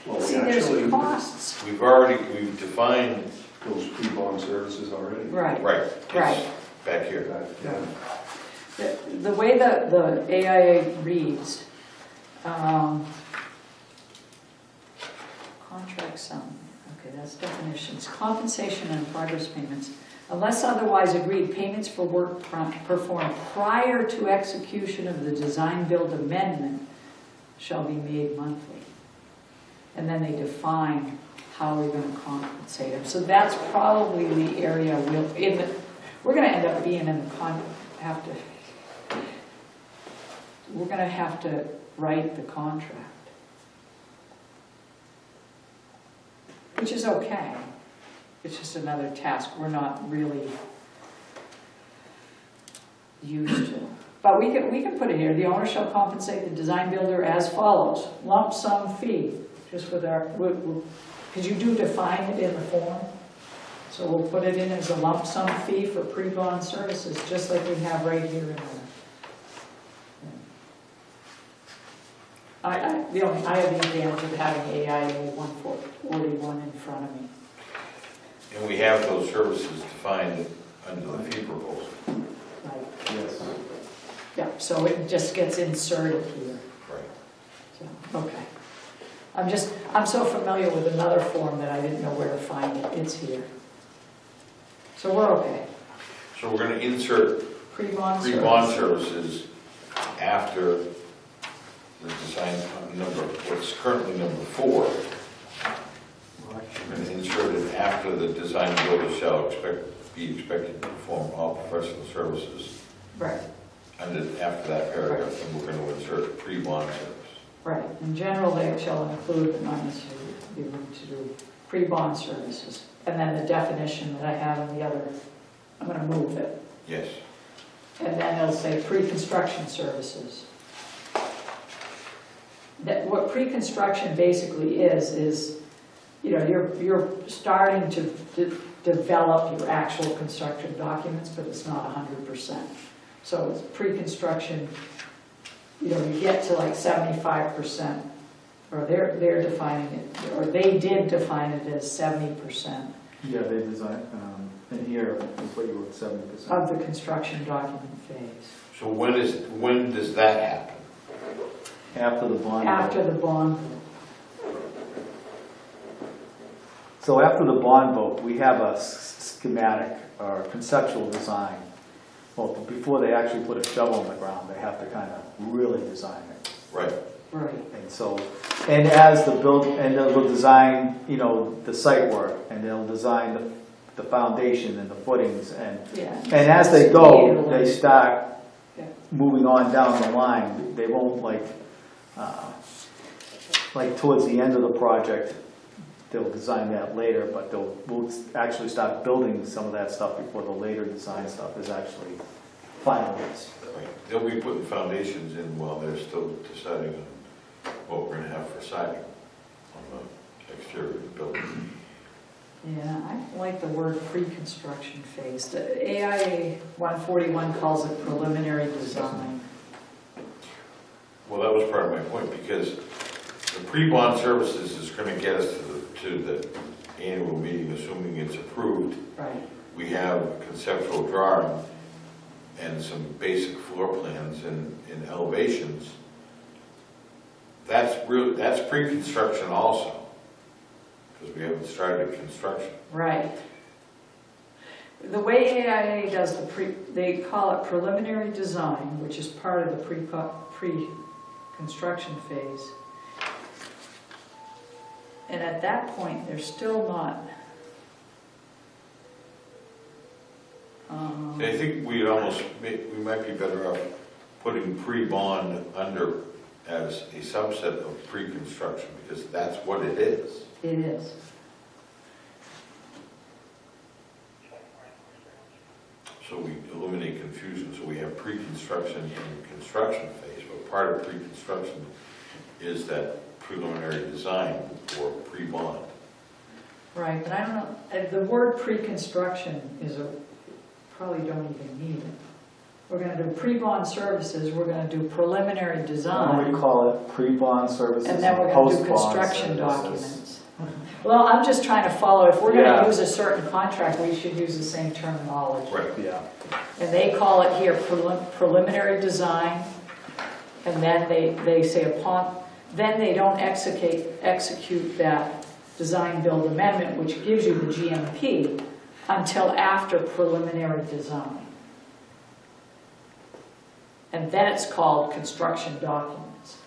Well, we See, there's actually, costs. we've defined, those pre-bond services already. Right, right. it's right. Back here. Yeah. The way that the AIA reads, contract sum, okay, that's definitions. Compensation and progress payments. Unless otherwise agreed, payments for work performed prior to execution of the design build amendment shall be made monthly. And then they define how we're going to compensate them. So that's probably the area we're going to end up being in the we're going to have to write the contract. Which is okay. It's just another task we're not really used to. But we can put it here. The owner shall compensate the design builder as follows. Lump sum fee. Just with our, because you do define it in the form. So we'll put it in as a lump sum fee for pre-bond services, just like we have right here in I have the advantage of having AIA 141 in front of me. And we have those services defined under the fee proposal. Right. Yes. Yeah, so it just gets inserted here. Right. So, okay. I'm so familiar with another form that I didn't know where to find it. It's here. So we're okay. So we're gonna insert Pre-bond pre-bond service. services after the design number, what's currently number 4. We're gonna insert it after the design builder shall be expected to perform all professional services. Right, After that paragraph, and we're gonna insert pre-bond service. right. In general, they shall include, but not necessarily be willing to do pre-bond services. And then the definition that I have in the other, I'm gonna move it. Yes. And then it'll say pre-construction services. That, what pre-construction basically is, you know, you're starting to develop your actual construction documents, but it's not 100%. So it's pre-construction, you know, you get to like 75%, or they're defining it, or they did define it as 70% Yeah, they design, in here, is what you wrote, 70%. of the construction document phase. So when does that happen? After the bond. After the bond. So after the bond vote, we have a schematic or conceptual design. Well, before they actually put a shovel in the ground, they have to kind of really design it. Right. Right. And so, and as the and they'll design, you know, the site work, and they'll design the foundation and the footings, and Yeah. and as they go, Yeah. they start Yeah. moving on down the line. They won't like towards the end of the project, they'll design that later, but we'll actually start building some of that stuff before the later design stuff is actually finalized. Right. They'll be putting foundations in while they're still deciding on what we're gonna have for siding on the exterior of the building. Yeah, I like the word pre-construction phase. The AIA 141 calls it preliminary design. Well, that was part of my point, because the pre-bond services is gonna get us to the annual meeting, assuming it's approved. Right. We have a conceptual drawing and some basic floor plans and elevations. That's pre-construction also, because we haven't started construction. Right. The way AIA does they call it preliminary design, which is part of the pre-construction phase. And at that point, they're still not. I think we might be better off putting pre-bond under as a subset of pre-construction, because that's what it is. It is. So we eliminate confusion, so we have pre-construction and construction phase, but part of pre-construction is that preliminary design or pre-bond. Right, but I don't know, the word pre-construction probably don't even need it. We're gonna do pre-bond services, we're gonna do preliminary Why don't design, we call it pre-bond services and then we're gonna do post-bond construction services? documents. Well, I'm just trying to follow, if we're gonna Yeah. use a certain contract, we should use the same terminology. Right. Yeah. And they call it here preliminary design, and then they say then they don't execute that design build amendment, which gives you the GMP, until after preliminary design. And then it's called construction documents.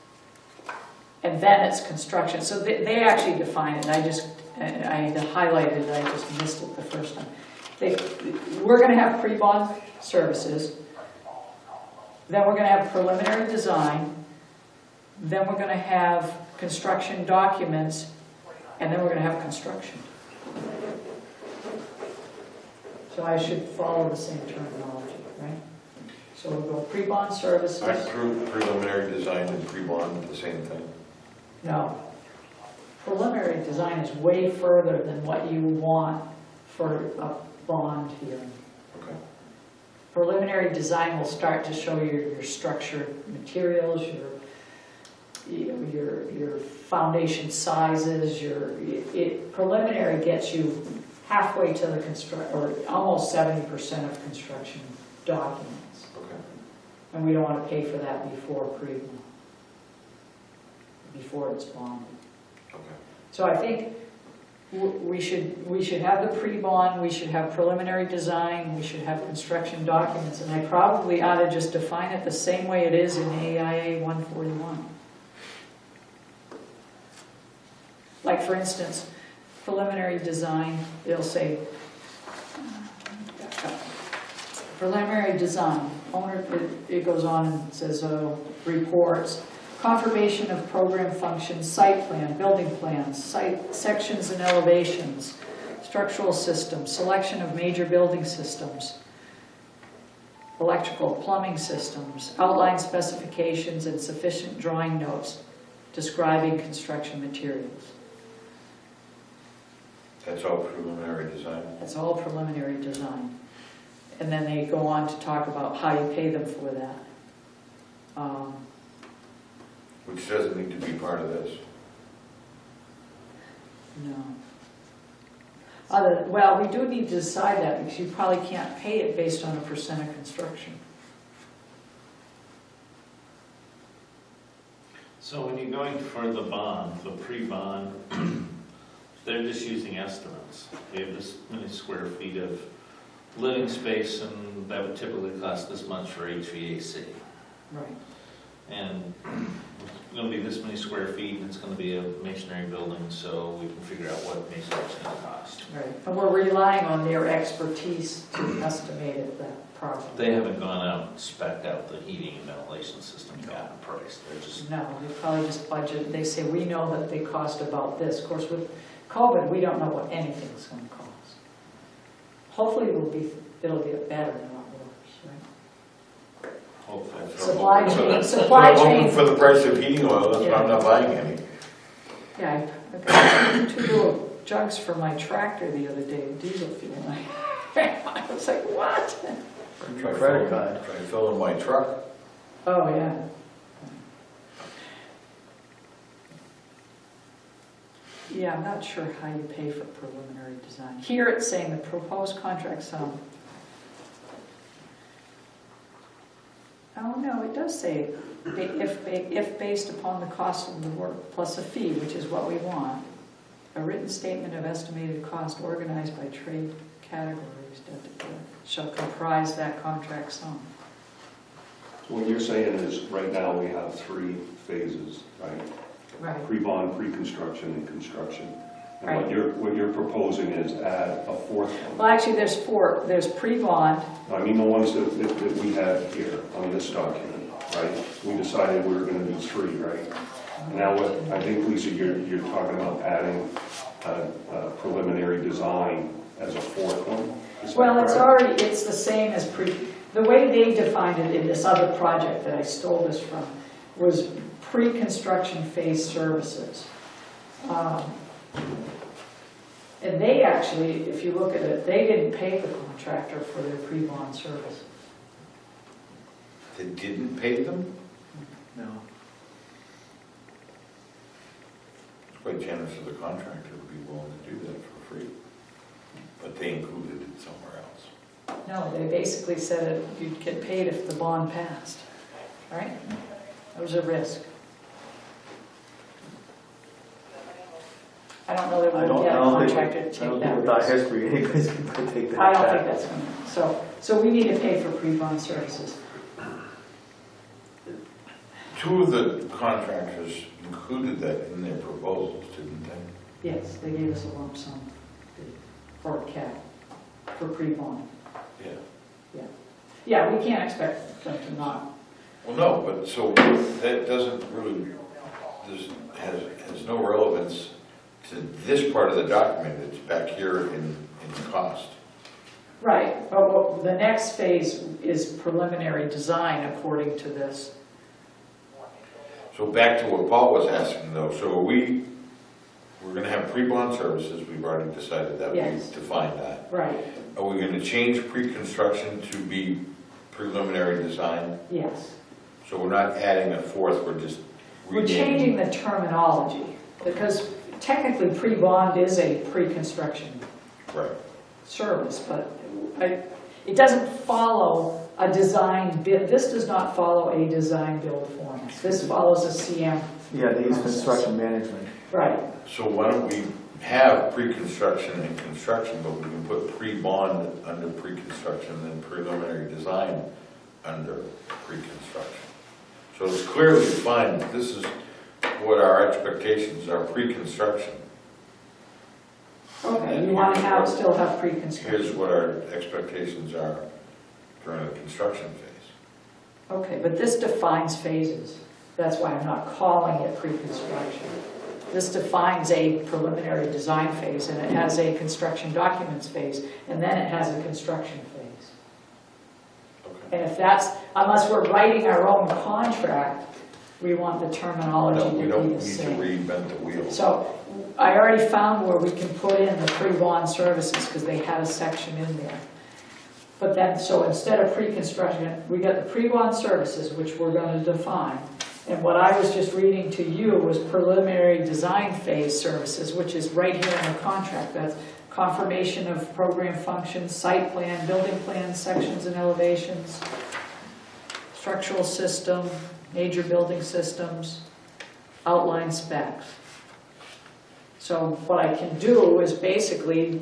And then it's construction. So they actually define it. I highlighted it, I just missed it the first time. We're going to have pre-bond services. Then we're going to have preliminary design. Then we're going to have construction documents. And then we're going to have construction. So I should follow the same terminology, right? So we'll go pre-bond services. Aren't preliminary design and pre-bond the same thing? No. Preliminary design is way further than what you want for a bond hearing. Okay. Preliminary design will start to show you your structured materials, your foundation sizes, preliminary gets you halfway to the or almost 70% of construction documents. Okay. And we don't want to pay for that before it's bonded. Okay. So I think we should have the pre-bond, we should have preliminary design, we should have construction documents, and I probably ought to just define it the same way it is in AIA 141. Like for instance, preliminary design, it'll say, preliminary design, owner, it goes on and says reports, confirmation of program functions, site plan, building plans, site sections and elevations, structural systems, selection of major building systems, electrical, plumbing systems, outline specifications and sufficient drawing notes describing construction materials. That's all preliminary design. That's all preliminary design. And then they go on to talk about how you pay them for that. Which doesn't need to be part of this. No. Well, we do need to decide that because you probably can't pay it based on a percent of construction. So when you're going for the bond, the pre-bond, they're just using estimates. We have this many square feet of living space, and that would typically cost this much for HVAC. Right. And it's going to be this many square feet, and it's going to be a masonry building, so we can figure out what masonry's going to cost. Right. And we're relying on their expertise to estimate it that properly. They haven't gone out and spec'd out the heating and ventilation system yet and price. They're just, No, they probably just budget. They say, we know that they cost about this. Of course, with COVID, we don't know what anything's going to cost. Hopefully it'll get better, not worse, right? hopefully. Supply chain. For the price of heating oil, that's why I'm not buying any. Yeah, I got 2 little jugs for my tractor the other day, diesel fuel. I was like, what? Try Credit card. Try filling my truck. Oh, yeah. Yeah, I'm not sure how you pay for preliminary design. Here it's saying the proposed contract sum. Oh, no, it does say if based upon the cost of the work plus a fee, which is what we want, a written statement of estimated cost organized by trade categories shall comprise that contract sum. So what you're saying is, right now, we have 3 phases, right? Right. Pre-bond, pre-construction, and construction. And Right. what you're proposing is add a 4th one. Well, actually, there's 4. There's pre-bond. I mean, the ones that we have here on this document, right? We decided we were gonna do 3, right? Now, what, I think, Lisa, you're talking about adding a preliminary design as a 4th one? Is that Well, it's correct? it's the same as the way they defined it in this other project that I stole this from was pre-construction phase services. And they actually, if you look at it, they didn't pay the contractor for their pre-bond service. They didn't pay them? No. It's quite generous of the contractor to be willing to do that for free. But they included it somewhere else. No, they basically said you'd get paid if the bond passed, right? That was a risk. I don't know that I we'll don't, get I a don't contractor to think, I take don't that think with our risk. history, anybody's gonna take that. I don't think back. that's going to, so we need to pay for pre-bond services. 2 of the contractors included that in their proposals, didn't they? Yes, they gave us a lump sum or a cap for pre-bond. Yeah. Yeah, we can't expect them to not. Well, no, but so that doesn't really, has no relevance to this part of the document. It's back here in cost. Right, but the next phase is preliminary design according to this. So back to what Paul was asking though, so we're gonna have pre-bond services, we've already decided that, Yes. we've defined that. Right, Are we gonna change pre-construction to be preliminary design? yes. So we're not adding a 4th, we're just We're renaming. changing the terminology because technically pre-bond is a pre-construction Right. service, but it doesn't follow a design build. This does not follow a design build format. This follows a CM. Yeah, they use construction management. Right. So why don't we have pre-construction and construction, but we can put pre-bond under pre-construction and then preliminary design under pre-construction. So it's clearly defined, this is what our expectations are pre-construction. Okay, you want to still have pre-construction. Here's what our expectations are during the construction phase. Okay, but this defines phases. That's why I'm not calling it pre-construction. This defines a preliminary design phase, and it has a construction documents phase, and then it has a construction phase. Okay. And if that's, unless we're writing our own contract, we want the terminology No, we to be don't the need to same. reinvent the wheel. So I already found where we can put in the pre-bond services, because they had a section in there. But then, so instead of pre-construction, we got the pre-bond services, which we're going to define. And what I was just reading to you was preliminary design phase services, which is right here in the contract. That's confirmation of program functions, site plan, building plans, sections and elevations, structural system, major building systems, outline specs. So what I can do is basically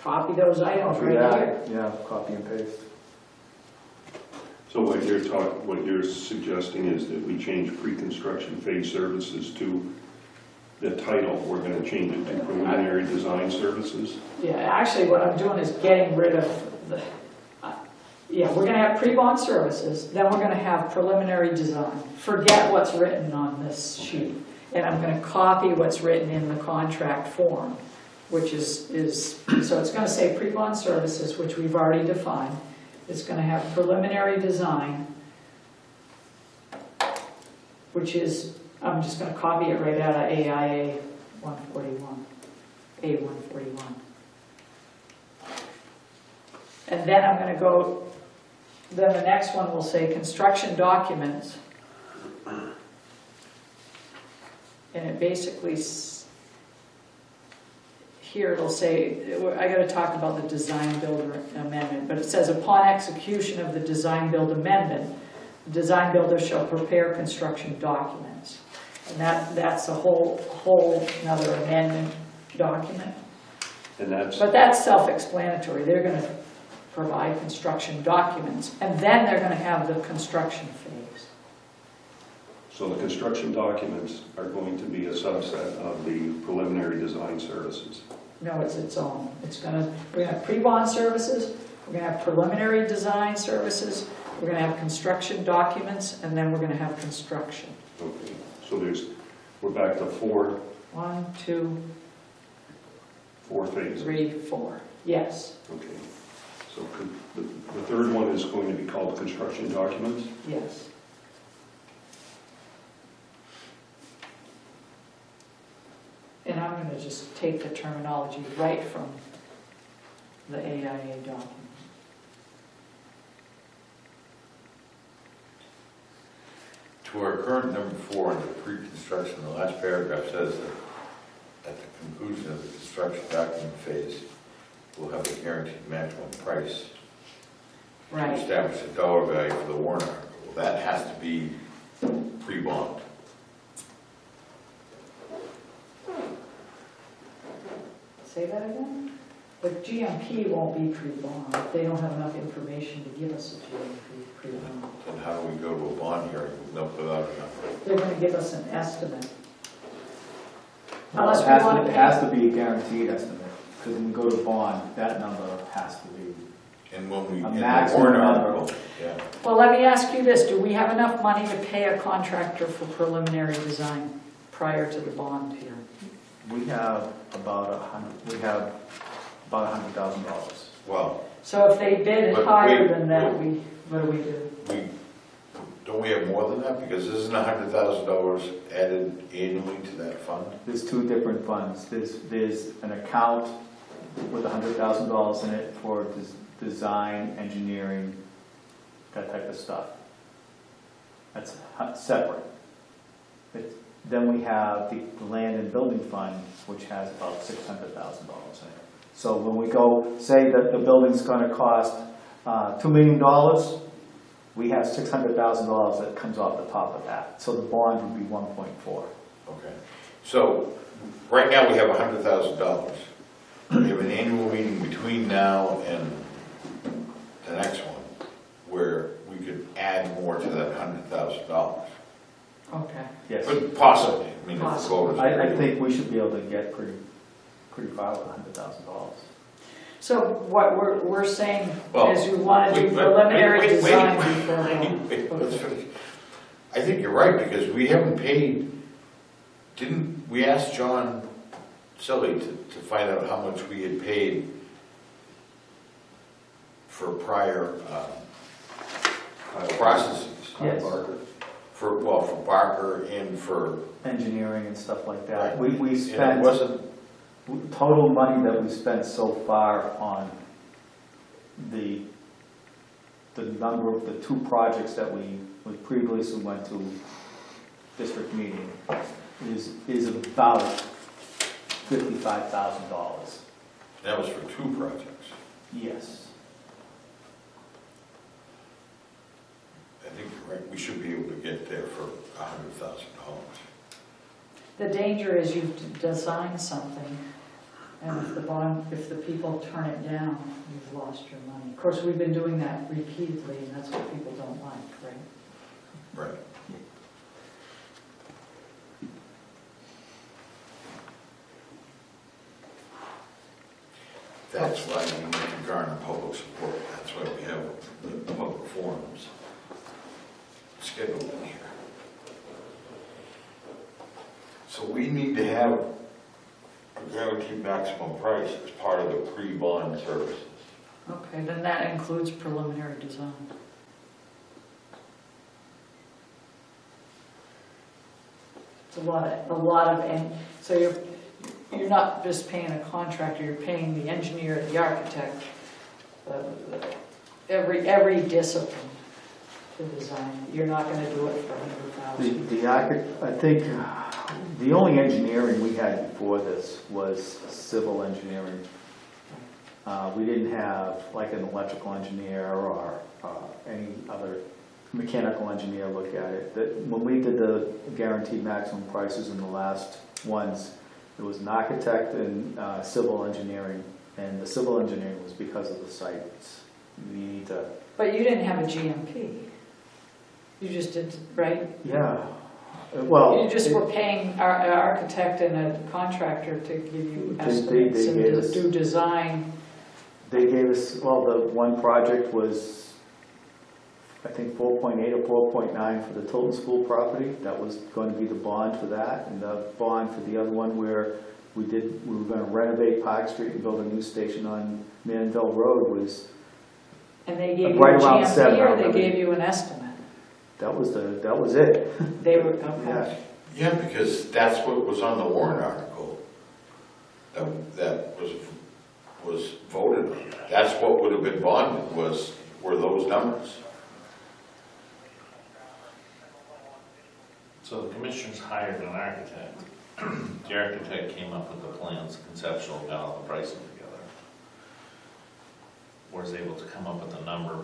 copy those items Copy right that, here. yeah, copy and paste. So what you're suggesting is that we change pre-construction phase services to the title, we're gonna change it to preliminary design services? Yeah, actually what I'm doing is getting rid of the, yeah, we're gonna have pre-bond services, then we're gonna have preliminary design. Forget what's written on this sheet. And I'm gonna copy what's written in the contract form, which is so it's gonna say pre-bond services, which we've already defined. It's going to have preliminary design, which is, I'm just going to copy it right out of AIA 141, A141. And then I'm going to go, then the next one will say construction documents. And it basically, here it'll say, I got to talk about the design builder amendment, but it says upon execution of the design build amendment, the design builder shall prepare construction documents. And that's a whole another amendment document. And that's, But that's self-explanatory. They're going to provide construction documents, and then they're going to have the construction phase. so the construction documents are going to be a subset of the preliminary design services. No, it's its own. We're going to have pre-bond services, we're going to have preliminary design services, we're going to have construction documents, and then we're going to have construction. Okay, so we're back to four 1, 2, phases. 3, 4. Yes, Okay, so the third one is going to be called construction documents? yes. And I'm going to just take the terminology right from the AIA document. To our current number 4 under pre-construction, the last paragraph says that at the conclusion of the construction document phase, we'll have a guaranteed maximum price to Right. establish a dollar value for the warrant article. Well, that has to be pre-bond. Say that again? The GMP won't be pre-bond. They don't have enough information to give us a GMP pre-bond. Then how do we go to a bond hearing without enough? They're going to give us an estimate. Well, Unless it we has want to, to it has to be a guaranteed estimate, because when we go to bond, that number has to be. And when we, A in the maximum warrant number. article, yeah. Well, let me ask you this. Do we have enough money to pay a contractor for preliminary design prior to the bond hearing? We have about $100,000. Well, So if they bid But higher wait, than that, wait. what do we do? don't we have more than that? Because isn't $100,000 added annually to that fund? There's two different funds. There's an account with $100,000 in it for design, engineering, that type of stuff. That's separate. Then we have the land and building fund, which has about $600,000 in it. So when we go, say that the building's gonna cost $2 million, we have $600,000 that comes off the top of that. So the bond would be 1.4. Okay. So right now we have $100,000. We have an annual meeting between now and the next one where we could add more to that $100,000. Okay. Yes. But possibly, I mean, if the voters. I think we should be able to get pretty far with $100,000. So what we're saying Well, is you want to do preliminary design before. Wait, let's finish. I think you're right, because we haven't paid, didn't, we asked John Silly to find out how much we had paid for prior processes. Yes. For Barker and for. Engineering and stuff like that. Right. We And spent, it wasn't, total money that we spent so far on the number of the 2 projects that we previously went to district meeting is about $55,000. that was for 2 projects. Yes. I think you're right, we should be able to get there for $100,000. The danger is you've designed something, and if the people turn it down, you've lost your money. Of course, we've been doing that repeatedly, and that's what people don't like, right? Right. That's why we need to garner public support. That's why we have the public forums scheduled in here. So we need to have a guaranteed maximum price as part of the pre-bond services. Okay, then that includes preliminary design. It's a lot of, and so you're not just paying a contractor, you're paying the engineer, the architect, every discipline to design. You're not going to do it for $100,000. I think the only engineering we had before this was civil engineering. We didn't have like an electrical engineer or any other mechanical engineer look at it. When we did the guaranteed maximum prices in the last ones, it was an architect and civil engineering, and the civil engineering was because of the sites. We need to. But you didn't have a GMP. You just did, right? Yeah. Well, You just were paying an architect and a contractor to give you estimates they and gave to us- do design. They gave us, well, the one project was, I think, 4.8 or 4.9 for the Tilton School property. That was going to be the bond for that, and the bond for the other one where we were going to renovate Park Street and build a new station on Manville Road was, And they gave you Right a around 7, GMP I or they remember. gave you an estimate? that was it. They were, okay. Yeah. Yeah, because that's what was on the warrant article that was voted on. That's what would have been bonded were those numbers. So the commissioners hired an architect. The architect came up with the plans, conceptual, got all the pricing together. Was able to come up with a number.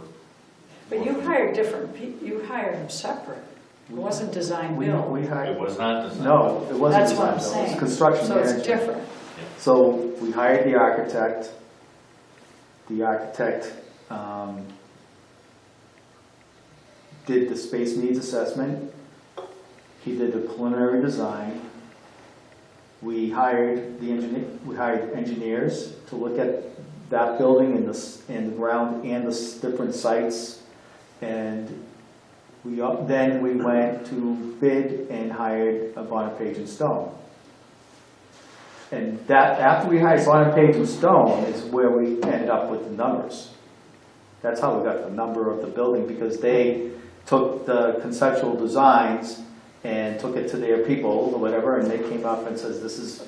But you hired different people, you hired them separate. It wasn't design We build. It hired, was not designed. no, it wasn't That's what I'm design, it was saying. construction So management. it's different. So we hired the architect. The architect did the space needs assessment. He did the preliminary design. We hired engineers to look at that building and the ground and the different sites. And then we went to bid and hired a Bonner Page and Stone. And that, after we hired Bonner Page and Stone, is where we ended up with the numbers. That's how we got the number of the building, because they took the conceptual designs and took it to their people or whatever, and they came up and says, this is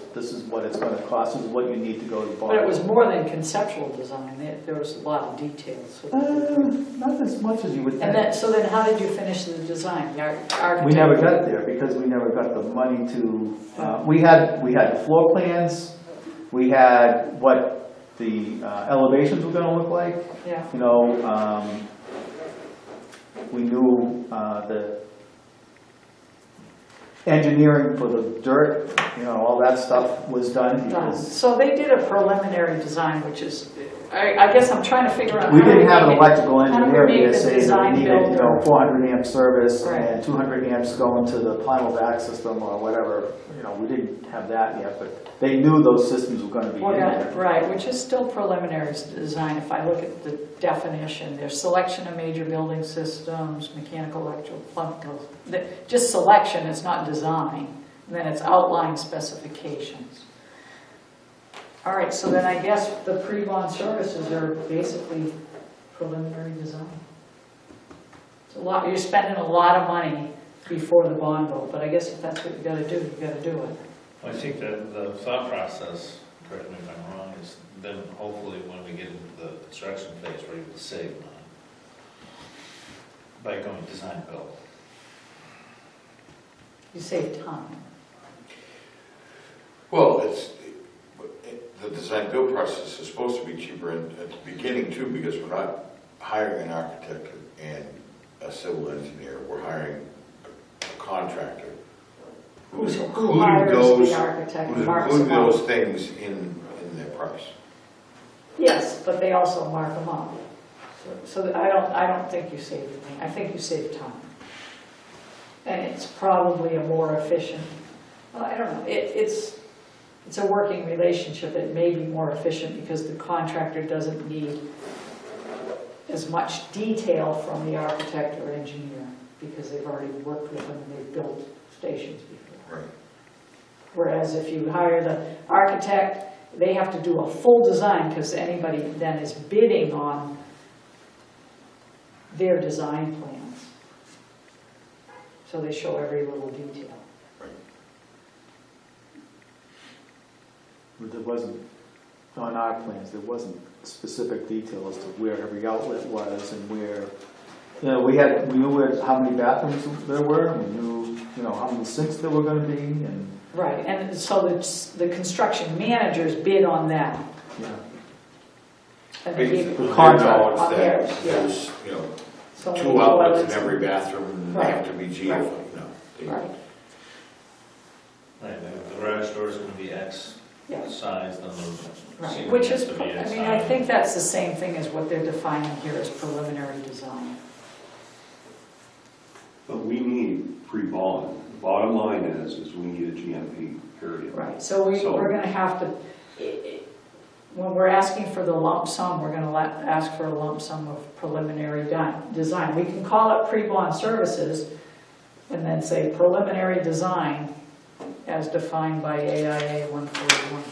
what it's going to cost, this is what you need to go to Bonner. But it was more than conceptual design. There was a lot of details. Not as much as you would think. And then, so then how did you finish the design? The architect? We never got there because we never got the money to, we had floor plans, we had what the elevations were gonna look like, Yeah. you know, we knew engineering for the dirt, all that stuff was done. Done. Because So they did a preliminary design, which is, I guess I'm trying to figure out. we how do didn't have an make it- electrical how do we engineer make here the saying that design we needed, builder- 400 amp service Right. and 200 amps going to the primal back system or whatever. We didn't have that yet, but they knew those systems were going to be in there. Right, which is still preliminary design. If I look at the definition, there's selection of major building systems, mechanical, electrical, plumbing, just selection, it's not design. And then it's outline specifications. All right, so then I guess the pre-bond services are basically preliminary design. It's a lot, you're spending a lot of money before the bond vote, but I guess if that's what you gotta do, you gotta do it. I think that the thought process, correct me if I'm wrong, is then hopefully when we get into the construction phase, we're able to save money by going design build. You save time. Well, the design build process is supposed to be cheaper at the beginning too, because we're not hiring an architect and a civil engineer, we're hiring a contractor who's Who including hires those, the architect, who's marks including them up? those things in their price. Yes, but they also mark them up. So I don't think you save anything. I think you save time. And it's probably a more efficient, well, I don't know, it's a working relationship. It may be more efficient because the contractor doesn't need as much detail from the architect or engineer because they've already worked with them and they've built stations before. Right. Whereas if you hire the architect, they have to do a full design because anybody then is bidding on their design plans. So they show every little detail. But there wasn't, on our plans, there wasn't specific detail as to where every outlet was and where, we knew how many bathrooms there were, and we knew, how many sinks there were gonna be, and, Right, and so the construction managers bid on that. yeah. And they gave- The contract. On theirs, yeah. There's, So two many outlets in toilets. every bathroom, and they have to be GFI, Right, Right, the garage door is gonna be X yeah, size, then the right. ceiling Which has is, to be X I high. think that's the same thing as what they're defining here as preliminary design. But we need pre-bond. Bottom line is we need a GMP, period. Right, so So- we're gonna have to, when we're asking for the lump sum, we're gonna ask for a lump sum of preliminary design. We can call it pre-bond services and then say preliminary design as defined by AIA 141.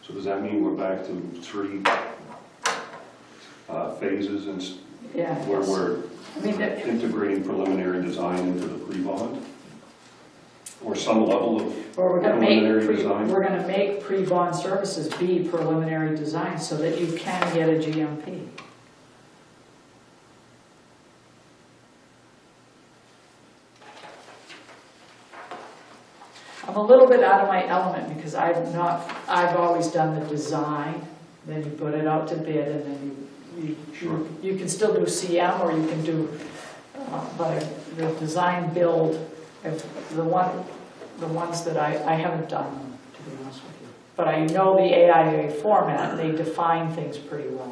So does that mean we're back to 3 phases and Yeah. where we're I mean, integrating preliminary design into the pre-bond? Or some level of or we're gonna preliminary design? we're gonna make pre-bond services be preliminary design so that you can get a GMP. I'm a little bit out of my element because I've always done the design, then you put it out to bid, and then Sure. you can still do CM or you can do, but the design build, the ones that I haven't done them, to be honest with you. But I know the AIA format, and they define things pretty well.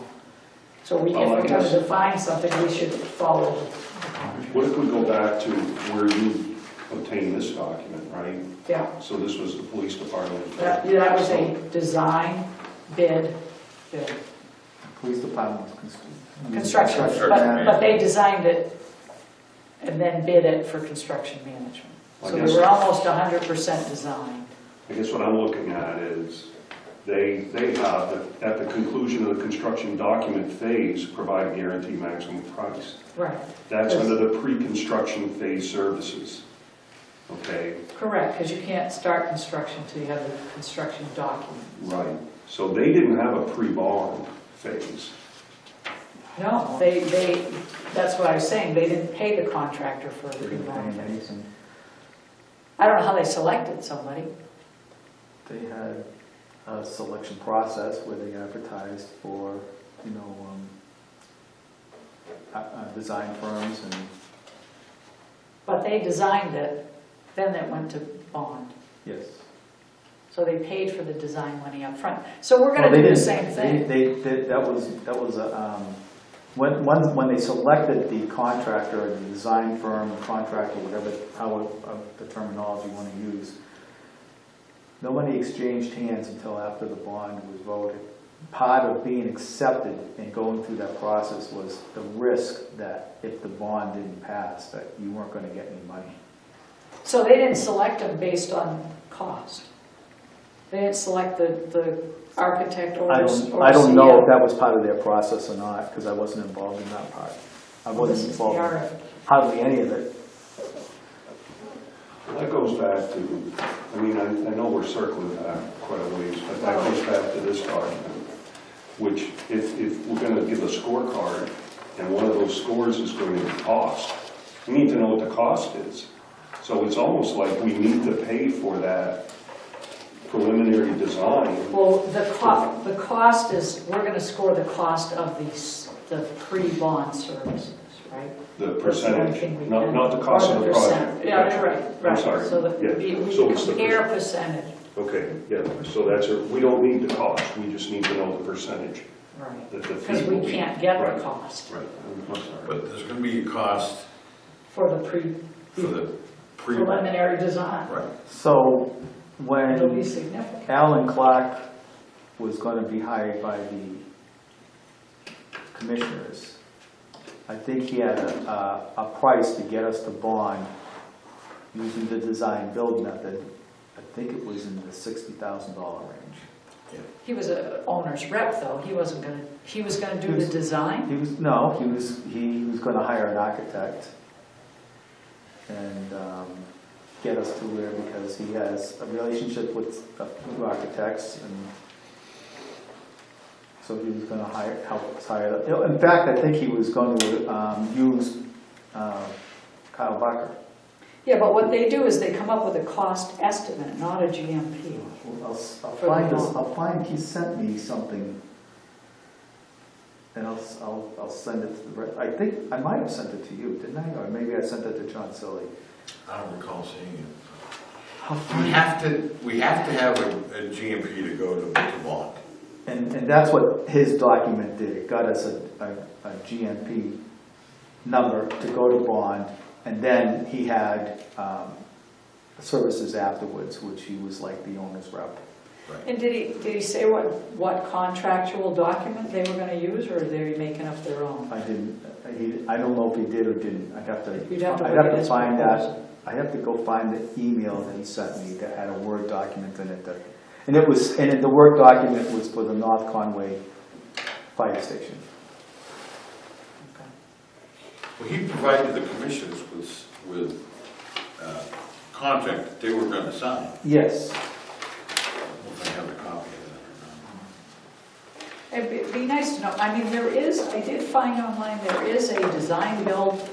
So if Well, I we're going guess- to define something, we should follow the contract. What if we go back to where you obtained this document, right? Yeah. So this was the police department. That was a design bid. Police department. Construction, but they designed it and then bid it for construction management. I So they guess- were almost 100% designed. I guess what I'm looking at is they have, at the conclusion of the construction document phase, provide a guaranteed maximum price. Right, That's under the pre-construction phase services. Okay, correct, because you can't start construction until you have the construction document. right. So they didn't have a pre-bond phase. No, that's what I was saying, they didn't pay the contractor for the pre-bond phase. I don't know how they selected somebody. They had a selection process where they advertised for, design firms, and But they designed it, then it went to bond. Yes. So they paid for the design money up front. So we're Well, gonna they do the didn't- same thing. That was when they selected the contractor, the design firm, contractor, whatever, the terminology you want to use, nobody exchanged hands until after the bond was voted. Part of being accepted and going through that process was the risk that if the bond didn't pass, that you weren't going to get any money. So they didn't select them based on cost. They didn't select the architect or I or don't know if CM. that was part of their process or not, because I wasn't involved in that part. I This wasn't is the involved in RF. hardly any of it. That goes back to, I mean, I know we're circling back quite a ways, but that goes back to this document, which if we're gonna give a scorecard, and one of those scores is going to be cost, we need to know what the cost is. So it's almost like we need to pay for that preliminary design. Well, the cost is, we're gonna score the cost of the pre-bond services, right? The That's the only percentage, thing we not can- the cost or of the percent. project. Yeah, Gotcha. right, I'm right. sorry. So that Yeah. we So it's the compare percentage. Okay, yeah, so that's, we don't need the cost, we just need to know the percentage. Right. That the Because fee we will be. can't get Right. the cost Right, I'm sorry. But there's gonna be a cost for the for the pre. preliminary design. Right. So It'll be when significant. Alan Clark was going to be hired by the commissioners, I think he had a price to get us to bond using the design build method. I think it was in the $60,000 range. He was a owner's rep though. He was gonna do the design. He was going to hire an architect and get us to where, because he has a relationship with a few architects, and so he was going to help us hire. In fact, I think he was going to use Kyle Barker. Yeah, but what they do is they come up with a cost estimate, not a GMP. I'll find, he sent me something, and I'll send it to the, I think, I might have sent it to you, didn't I? Or maybe I sent it to John Silly. I don't recall seeing it. I'll We find it. have to have a GMP to go to bond. And that's what his document did. It got us a GMP number to go to bond, and then he had services afterwards, which he was like the owner's rep. And did he say what contractual document they were gonna use, or are they making up their own? I don't know if he did or didn't. You'd have to I'd look have at to his find proposal. that. I have to go find the email that he sent me that had a Word document in it. And the Word document was for the North Conway Fire Station. Okay. Well, he provided the commissioners with contract that they were gonna sign. Yes. I don't know if I have a copy of that or not. It'd be nice to know. I mean, I did find online, there is a design build.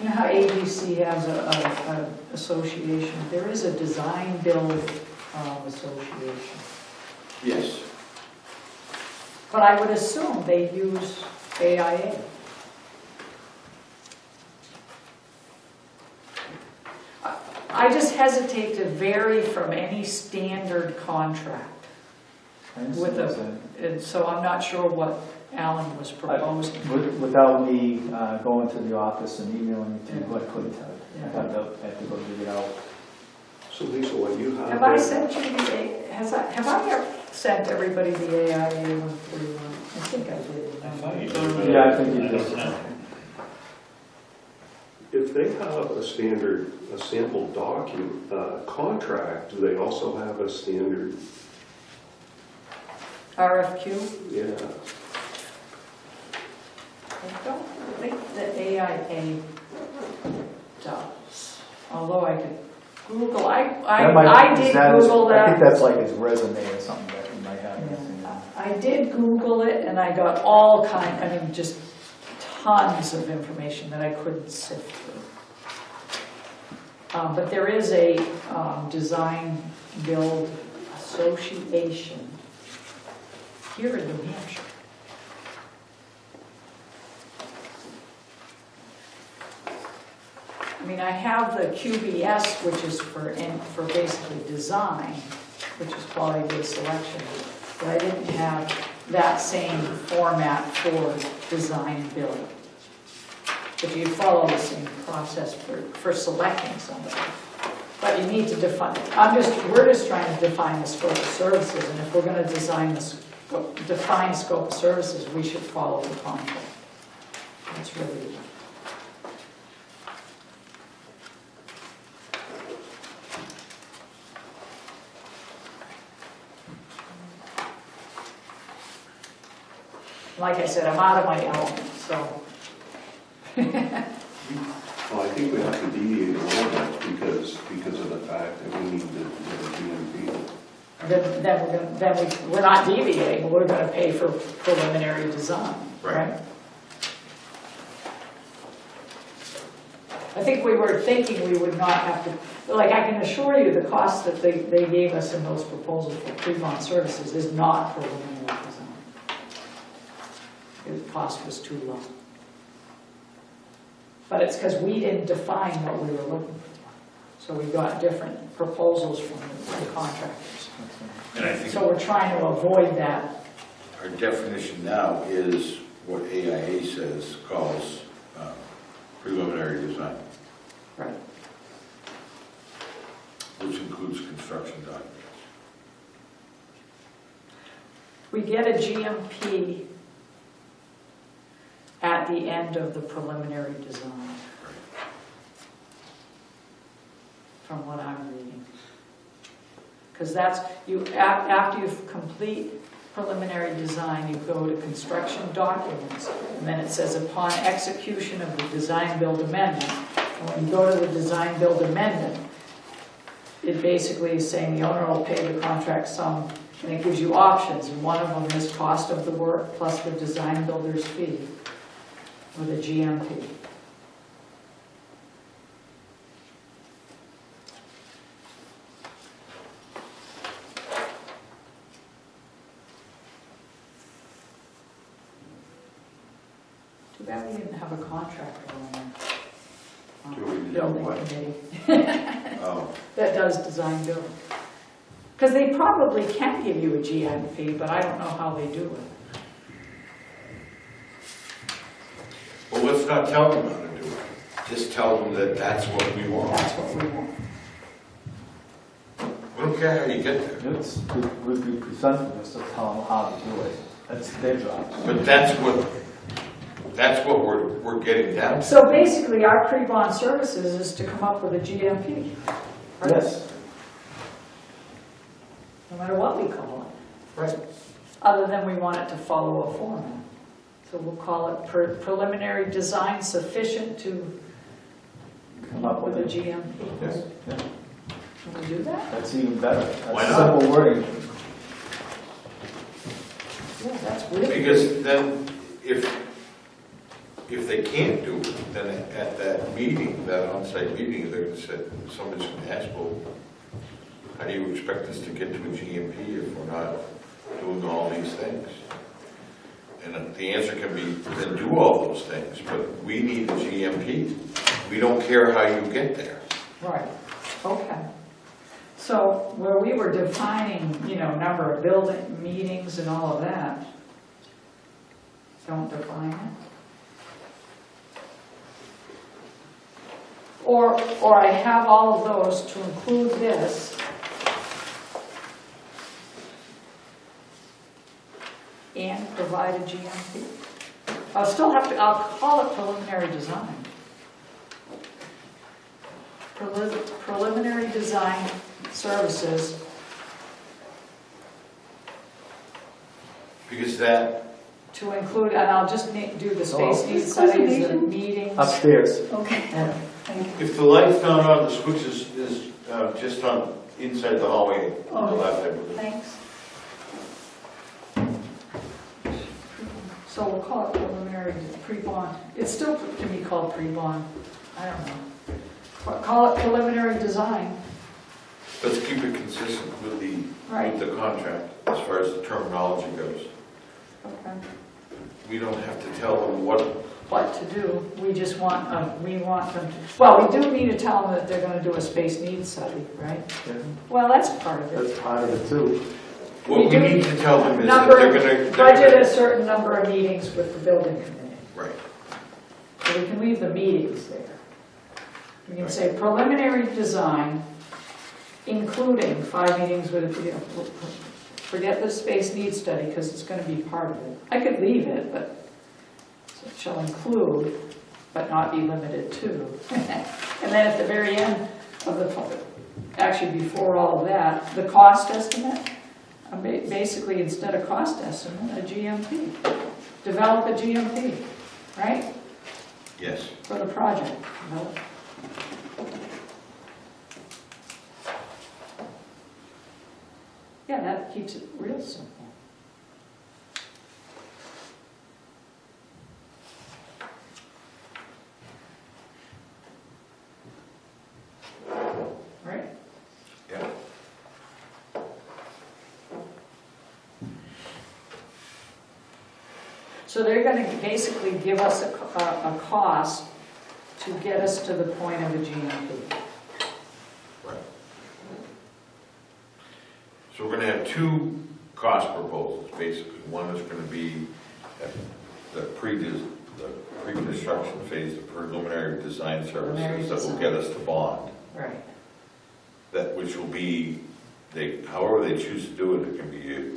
You know how ABC has a association? There is a design build association. Yes. But I would assume they use AIA. I just hesitate to vary from any standard contract. With and so I'm not sure what Alan was proposing. Without me going to the office and emailing it to you, I couldn't tell you. Yeah. I had to go dig it out. So Lisa, what you have. Have I sent you have I ever sent everybody the AIA 141? I think I did. I thought you did. Yeah, I think you did. If they have a sample document, contract, do they also have a standard? RFQ? Yeah. I don't think the AIA does, although I could Google, I did Google that. I think that's like his resume or something that he might have. I did Google it and I got all just tons of information that I couldn't sift through. But there is a design build association here in New Hampshire. I mean, I have the QBS, which is for basically design, which is quality-based selection, but I didn't have that same format for design build. But you follow the same process for selecting somebody. But you need to define, we're just trying to define the scope of services, and if we're gonna define scope of services, we should follow the contract. That's really. Like I said, I'm out of my element, so. Well, I think we have to deviate a little bit because of the fact that we need to get a GMP. Then we're not deviating, we're gonna pay for preliminary design, right? I think we were thinking we would not have to, like I can assure you, the cost that they gave us in those proposals for pre-bond services is not preliminary design. The cost was too low. But it's because we didn't define what we were looking for. So we got different proposals from the contractors. And I think So we're trying to avoid that. our definition now is what AIA says calls preliminary design, Right. which includes construction documents. We get a GMP at the end of the preliminary design, from what I'm reading. Because that's, after you complete preliminary design, you go to construction documents, and then it says upon execution of the design build amendment. And when you go to the design build amendment, it basically is saying the owner will pay the contract sum, and it gives you options, and one of them is cost of the work plus the design builder's fee with a GMP. Too bad we didn't have a contractor on Do we the need building what? committee Oh, that does design build. Because they probably can give you a GMP, but I don't know how they do it. well, let's not tell them how to do it. Just tell them that that's what we want. That's what we want. We don't care how you get there. We present them just to tell them how to do it. That's their job. But that's what we're getting down to. So basically, our pre-bond services is to come up with a GMP. right? Yes. No matter what we call it. Right. Other than we want it to follow a format. So we'll call it preliminary design sufficient to Come up with a it. GMP. Yes. Yeah. Can we do that? That's even better. Why That's not? simple wording. Yeah, that's really. Because then, if they can't do it, then at that meeting, that on-site meeting, they're gonna say, somebody's gonna ask, well, how do you expect us to get to a GMP if we're not doing all these things? And the answer can be, then do all those things, but we need a GMP. We don't care how you get there. Right, okay. So where we were defining, number of building meetings and all of that, don't define it. Or I have all of those to include this. And provide a GMP. I'll call it preliminary design. Preliminary design services. Because that, To include, and I'll just do the space Oh. needs studies, the meetings. Upstairs. Okay, Yeah. thank you. if the light's not on, the switch is just on inside the hallway on the left, I believe. Thanks. So we'll call it preliminary pre-bond. It still can be called pre-bond. I don't know. But call it preliminary design. Let's keep it consistent with Right. the contract as far as the terminology goes. Okay. We don't have to tell them what what to do. We just want, we want them to, well, we do need to tell them that they're gonna do a space needs study, right? Yeah, Well, that's part of it. that's part of it too. What we do need to tell them is that number, they're gonna. budget a certain number of meetings with the building committee. Right. So we can leave the meetings there. We can Right. say preliminary design, including 5 meetings with, forget the space needs study, because it's gonna be part of it. I could leave it, but so it shall include, but not be limited to. And then at the very end of the, actually before all of that, the cost estimate, basically instead of cost estimate, a GMP. Develop a GMP, right? Yes. For the project. Develop. Yeah, that keeps it real simple. Right? Yeah. So they're going to basically give us a cost to get us to the point of a GMP. Right. So we're gonna have 2 cost proposals, basically. One is gonna be the pre-construction phase, the preliminary design Preliminary services that will design. get us to bond. Right. That, which will be, however they choose to do it, it can be, an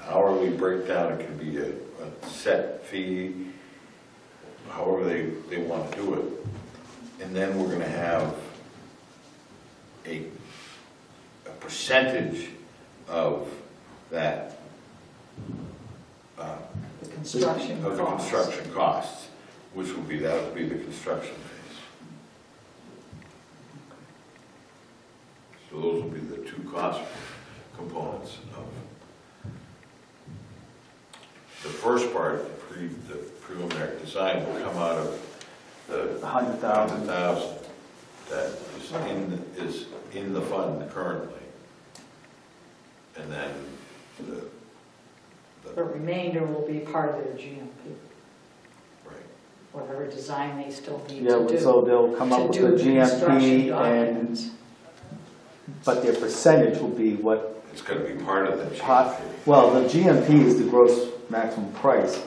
hourly breakdown, it can be a set fee, however they want to do it. And then we're gonna have a percentage of that, The construction of the costs. construction costs, which will be, that would be the construction phase. So those will be the 2 cost components of the first part, the preliminary design will come out of the 100,000. 100,000 that is in the fund currently. And then The remainder will be part of their GMP, right. whatever design they still need Yeah, to do. so they'll come up To with do the the construction GMP documents. but their percentage will be what, It's gonna be part of the Part- GMP. well, the GMP is the gross maximum price.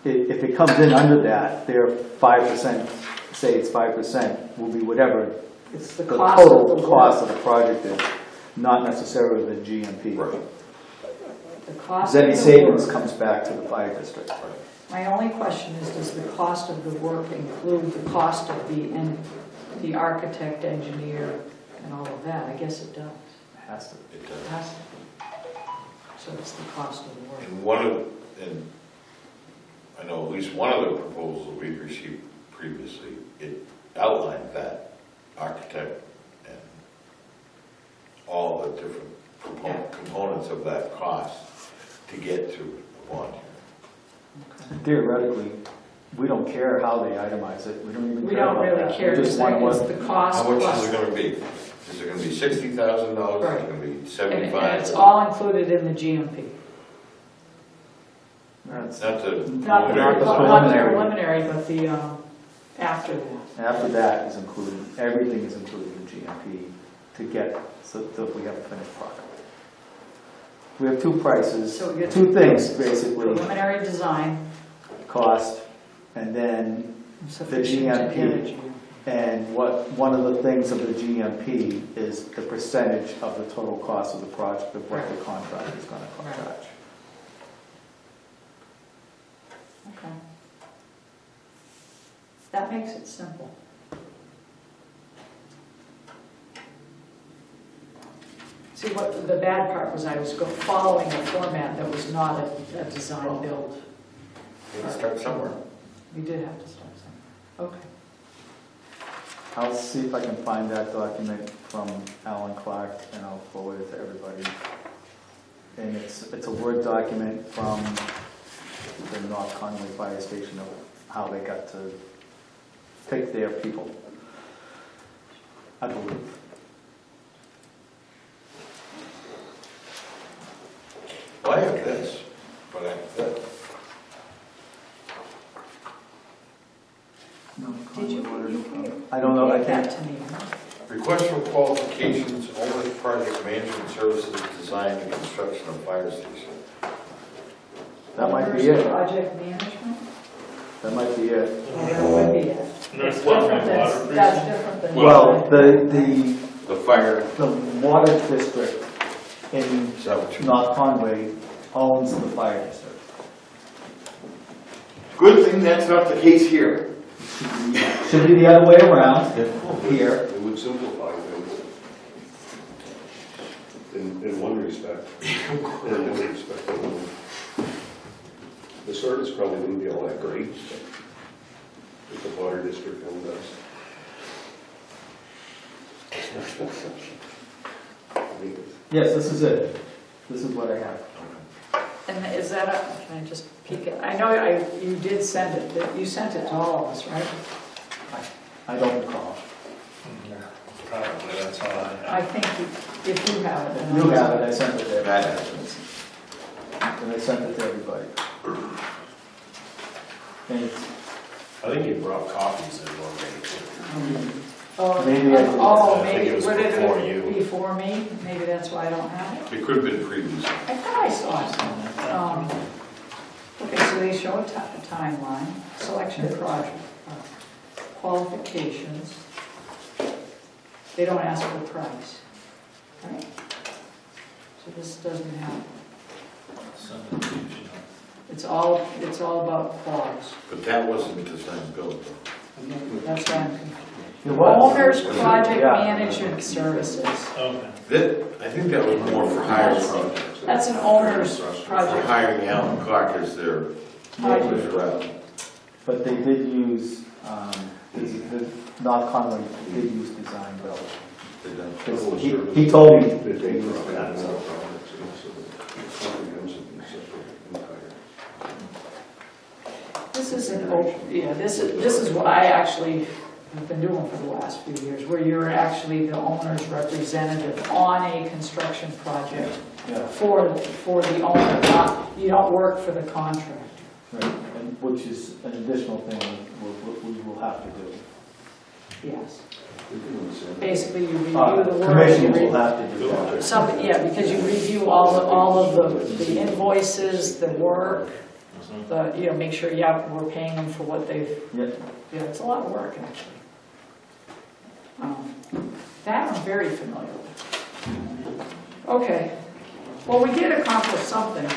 If it comes in under that, their 5%, say it's 5%, will be whatever It's the the cost of total the cost work. of the project is, not necessarily the GMP. Right. The cost of Any the savings work. comes back to the fire district. My only question is, does the cost of the work include the cost of the architect, engineer, and all of that? I guess it does. It has to. It It does. has to be. So it's the cost of the work. And I know at least one of the proposals we've received previously, it outlined that architect and all the different components of that cost to get to the bond hearing. Theoretically, we don't care how they itemize it, we don't even We care don't about really that. care, We just just want like it's what, the cost How much plus. is it gonna be? Is it gonna be $60,000? Right. Is it gonna be And 75? it's all included in the GMP. that's- Not the Not the preliminary. preliminary, but the, after that. after that is included, everything is included in GMP to get, so that we have a finished product. We have 2 prices, So we get 2 things basically, Preliminary design, cost, and then sufficient to GMP. get a GMP. And one of the things of the GMP is the percentage of the total cost of the project, of what the contract is gonna Right. charge. Okay. That makes it simple. See, what the bad part was I was following a format that was not a design build. You can start somewhere. We did have to start somewhere. Okay. I'll see if I can find that document from Alan Clark and I'll forward it to everybody. And it's a Word document from the North Conway Fire Station of how they got to pick their people, I believe. Well, I have this, but I have this. Did you, I don't know, I gave that can't, to me, huh? Request for qualifications, owner project management services, design and construction of fire station. that might be Owners it, Project management? that might be it. Well, that would be it. There's It's one different for than- water That's different than. Well, The fire, the water district in is that what you? North Conway owns the fire district. Good thing that's not the case here. Should be the other way around here. It would simplify things in one respect. And in another respect, it wouldn't. The service probably wouldn't be all that great if the water district owned us. I mean, Yes, this is it. This is what I have. And is that a, can I just peek it? I know you did send it, you sent it to all of us, right? I don't recall. Yeah, probably, that's all I I have. think if you have it. then You I'll- have it, I sent it to That everybody. happens. And I sent it to everybody. And it's, I think you brought copies in one day too. Oh, Maybe I did. oh, I think maybe, it was would it before have you. been before me? Maybe that's why I don't have it. It could have been previous. I thought I saw it. Okay, so they show a timeline, selection project, qualifications. They don't ask for price, right? So this doesn't have, Send it to you, you know. it's all about quals. But that wasn't design build though. That's why I'm confused. it was. Owner's project Yeah. management services. Okay. I think that was more for hire projects. That's an owner's For project. hiring Alan Clark as their workers rep. But they did use, the North Conway did use design build. Because he told me, They take for all kinds of products, and so it's comprehensive and separate entire. This is this is what I actually have been doing for the last few years, where you're actually the owner's representative on a construction project yeah, for the owner, not, you don't work for the contractor. right, and which is an additional thing we will have to do. Yes. We can understand. Basically, you review the work. Commission you will have to do that. Some, yeah, because you review all of the invoices, the work, the, make sure, we're paying them for what they've, Yeah, it's a lot of work, actually. That I'm very familiar with. Okay, well, we did accomplish something.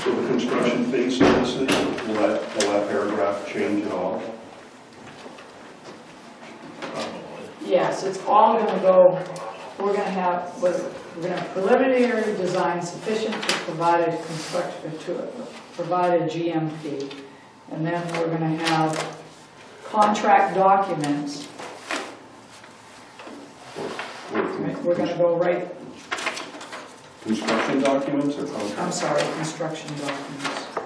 So the construction phase services, will that paragraph change at all? Yes, it's all gonna go, we're gonna have preliminary design sufficient to provide a construction, to provide a GMP. And then we're gonna have contract documents. We're gonna go right, Construction documents or I'm contract? sorry, construction documents. I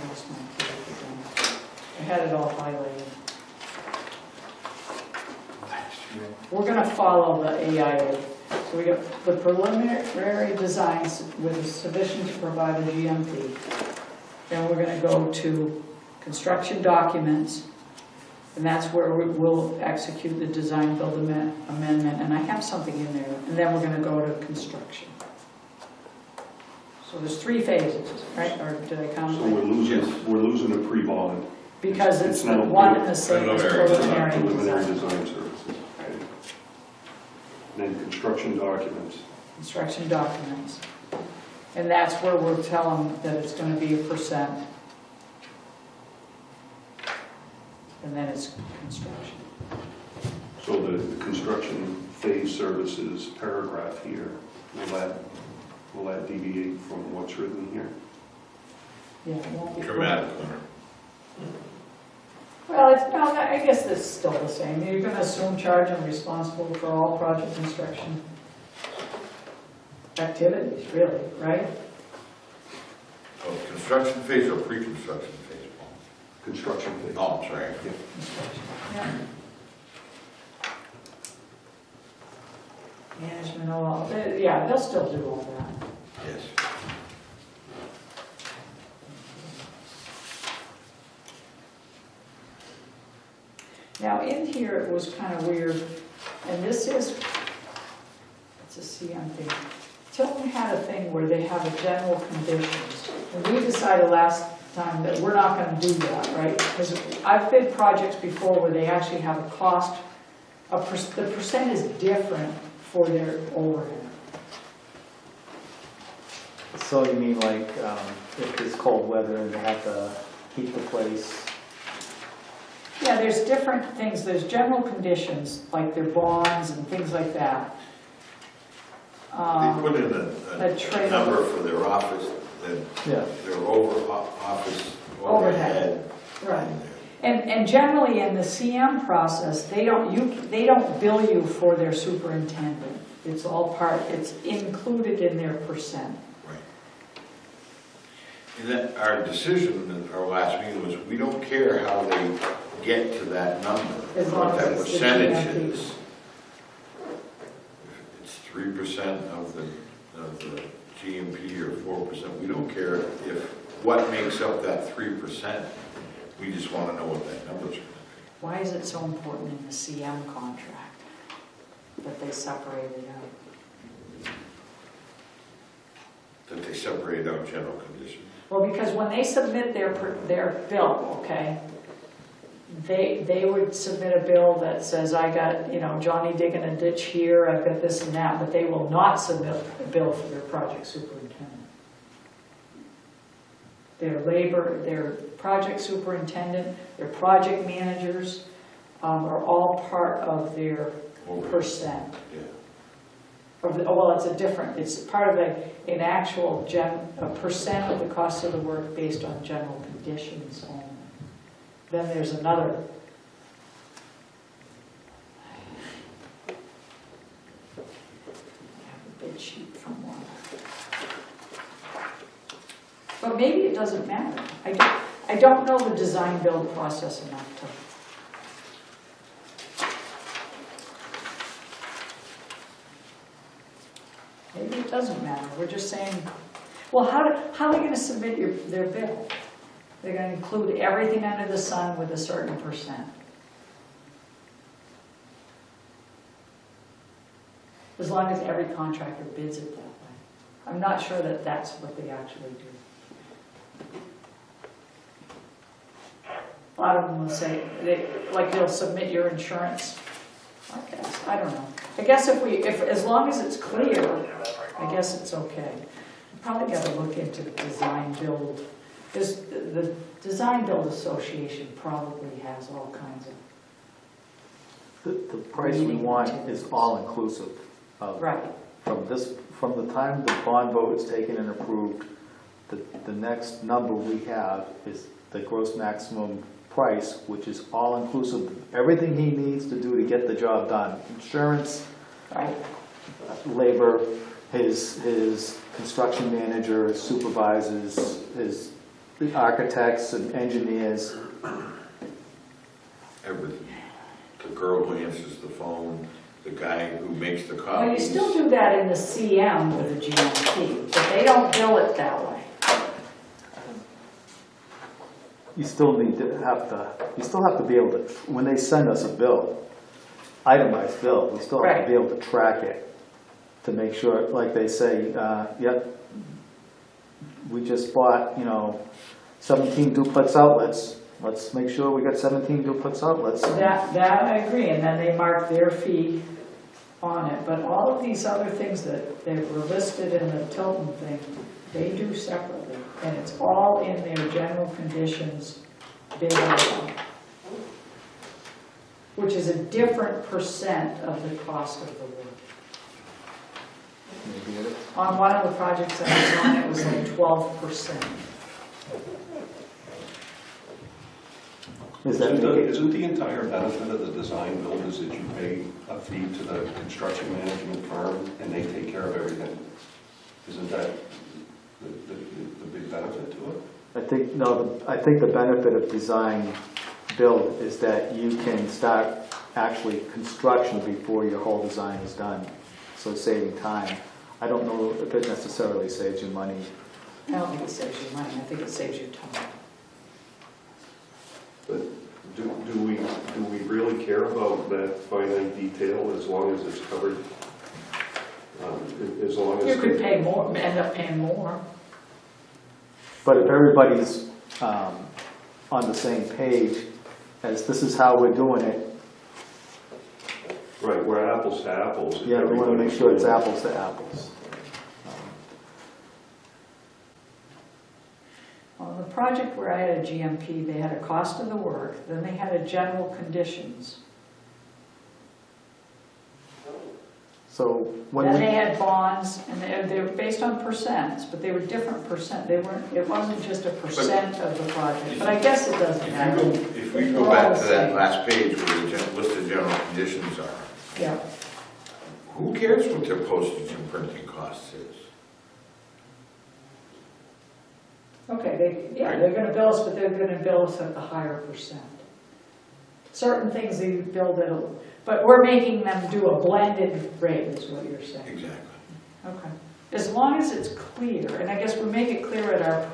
lost my paper again. I had it all highlighted. We're gonna follow the AIA. So we got the preliminary designs with sufficient to provide a GMP. Then we're gonna go to construction documents, and that's where we will execute the design build amendment, and I have something in there, and then we're gonna go to construction. So there's 3 phases, right, or did I count? So we're losing a pre-bond. Because it's now one and the same as preliminary preliminary Preliminary design. design services. Okay. And then construction documents. Construction documents. And that's where we're telling that it's gonna be 1%. And then it's construction. So the construction phase services paragraph here, will that deviate from what's written here? Yeah, it won't be. Dramatically. Well, it's, no, I guess it's still the same. You're gonna assume charge and responsible for all project construction activities, really, right? Oh, construction phase or pre-construction phase? Construction phase. Oh, I'm sorry. Yeah. Construction, yeah. Management, they'll still do all that. Yes. Now, in here, it was kind of weird, and this is, it's a CM thing. Tilton had a thing where they have a general conditions, and we decided last time that we're not gonna do that, right? Because I've bid projects before where they actually have a cost, the percent is different for their overhead. So you mean like, if it's cold weather and they have to heat the place? Yeah, there's different things, there's general conditions, like their bonds and things like that. They put in a a trailer. number for their office, Yeah. their office Overhead. overhead. Right. And generally in the CM process, they don't bill you for their superintendent. It's all it's included in their percent. Right. And that, our decision at our last meeting was, we don't care how they get to that number, As long what that as it's the percentage TNFD. is. If it's 3% of the GMP or 4%, we don't care if, what makes up that 3%. We just want to know what that number's going to be. Why is it so important in the CM contract that they separate it out? That they separate out general conditions. Well, because when they submit their bill, okay, they would submit a bill that says, I got, Johnny digging a ditch here, I've got this and that, but they will not submit a bill for their project superintendent. Their project superintendent, their project managers are all part of their percent. Yeah. Well, it's part of an actual a percent of the cost of the work based on general conditions only. Then there's another. I have a bid sheet from one. But maybe it doesn't matter. I don't know the design build process enough to. Maybe it doesn't matter. We're just saying, well, how are they going to submit their bill? They're going to include everything under the sun with a certain percent. As long as every contractor bids it that way. I'm not sure that that's what they actually do. A lot of them will say, they'll submit your insurance. I guess, I don't know. I guess if as long as it's clear, I guess it's okay. Probably got to look into the design build. The Design Build Association probably has all kinds of. The price we want is all inclusive of. Right. From the time the bond vote is taken and approved, the next number we have is the gross maximum price, which is all inclusive of everything he needs to do to get the job done. Insurance, Right. labor, his construction manager, his supervisors, his architects and engineers. Everything. The girl who answers the phone, the guy who makes the copies. Well, you still do that in the CM with the GMP, but they don't bill it that way. You still have to be able to, when they send us a bill, itemized bill, we still have to be able to track it to make sure, like they say, yep, we just bought, 17 duplex outlets. Let's make sure we got 17 duplex outlets. That I agree, and then they mark their fee on it. But all of these other things that were listed in the Tilton thing, they do separately. And it's all in their general conditions bid item, which is a different percent of the cost of the work. On one of the projects that I was on, it was like 12%. Isn't the entire benefit of the design build is that you pay a fee to the construction management firm and they take care of everything? Isn't that the big benefit to it? I think the benefit of design build is that you can start actually construction before your whole design is done, so saving time. I don't know if it necessarily saves you money. I don't think it saves you money, I think it saves you time. But do we really care about that finite detail as long as it's covered. As long as. You could pay more, end up paying more. But if everybody's on the same page, as this is how we're doing it, Right, we're apples to apples. yeah, we want to make sure it's apples to apples. On the project where I had a GMP, they had a cost of the work, then they had a general conditions. So when Then we, they had bonds, and they were based on percents, but they were different percent. They weren't, it wasn't just a percent of the project, but I guess it doesn't matter. If we go back to that last page where the list of general conditions are, Yeah, who cares what their postage and printing costs is? okay, they're gonna bill us, but they're gonna bill us at the higher percent. Certain things they bill at, but we're making them do a blended rate, is what you're saying. Exactly. Okay, as long as it's clear, and I guess we make it clear at our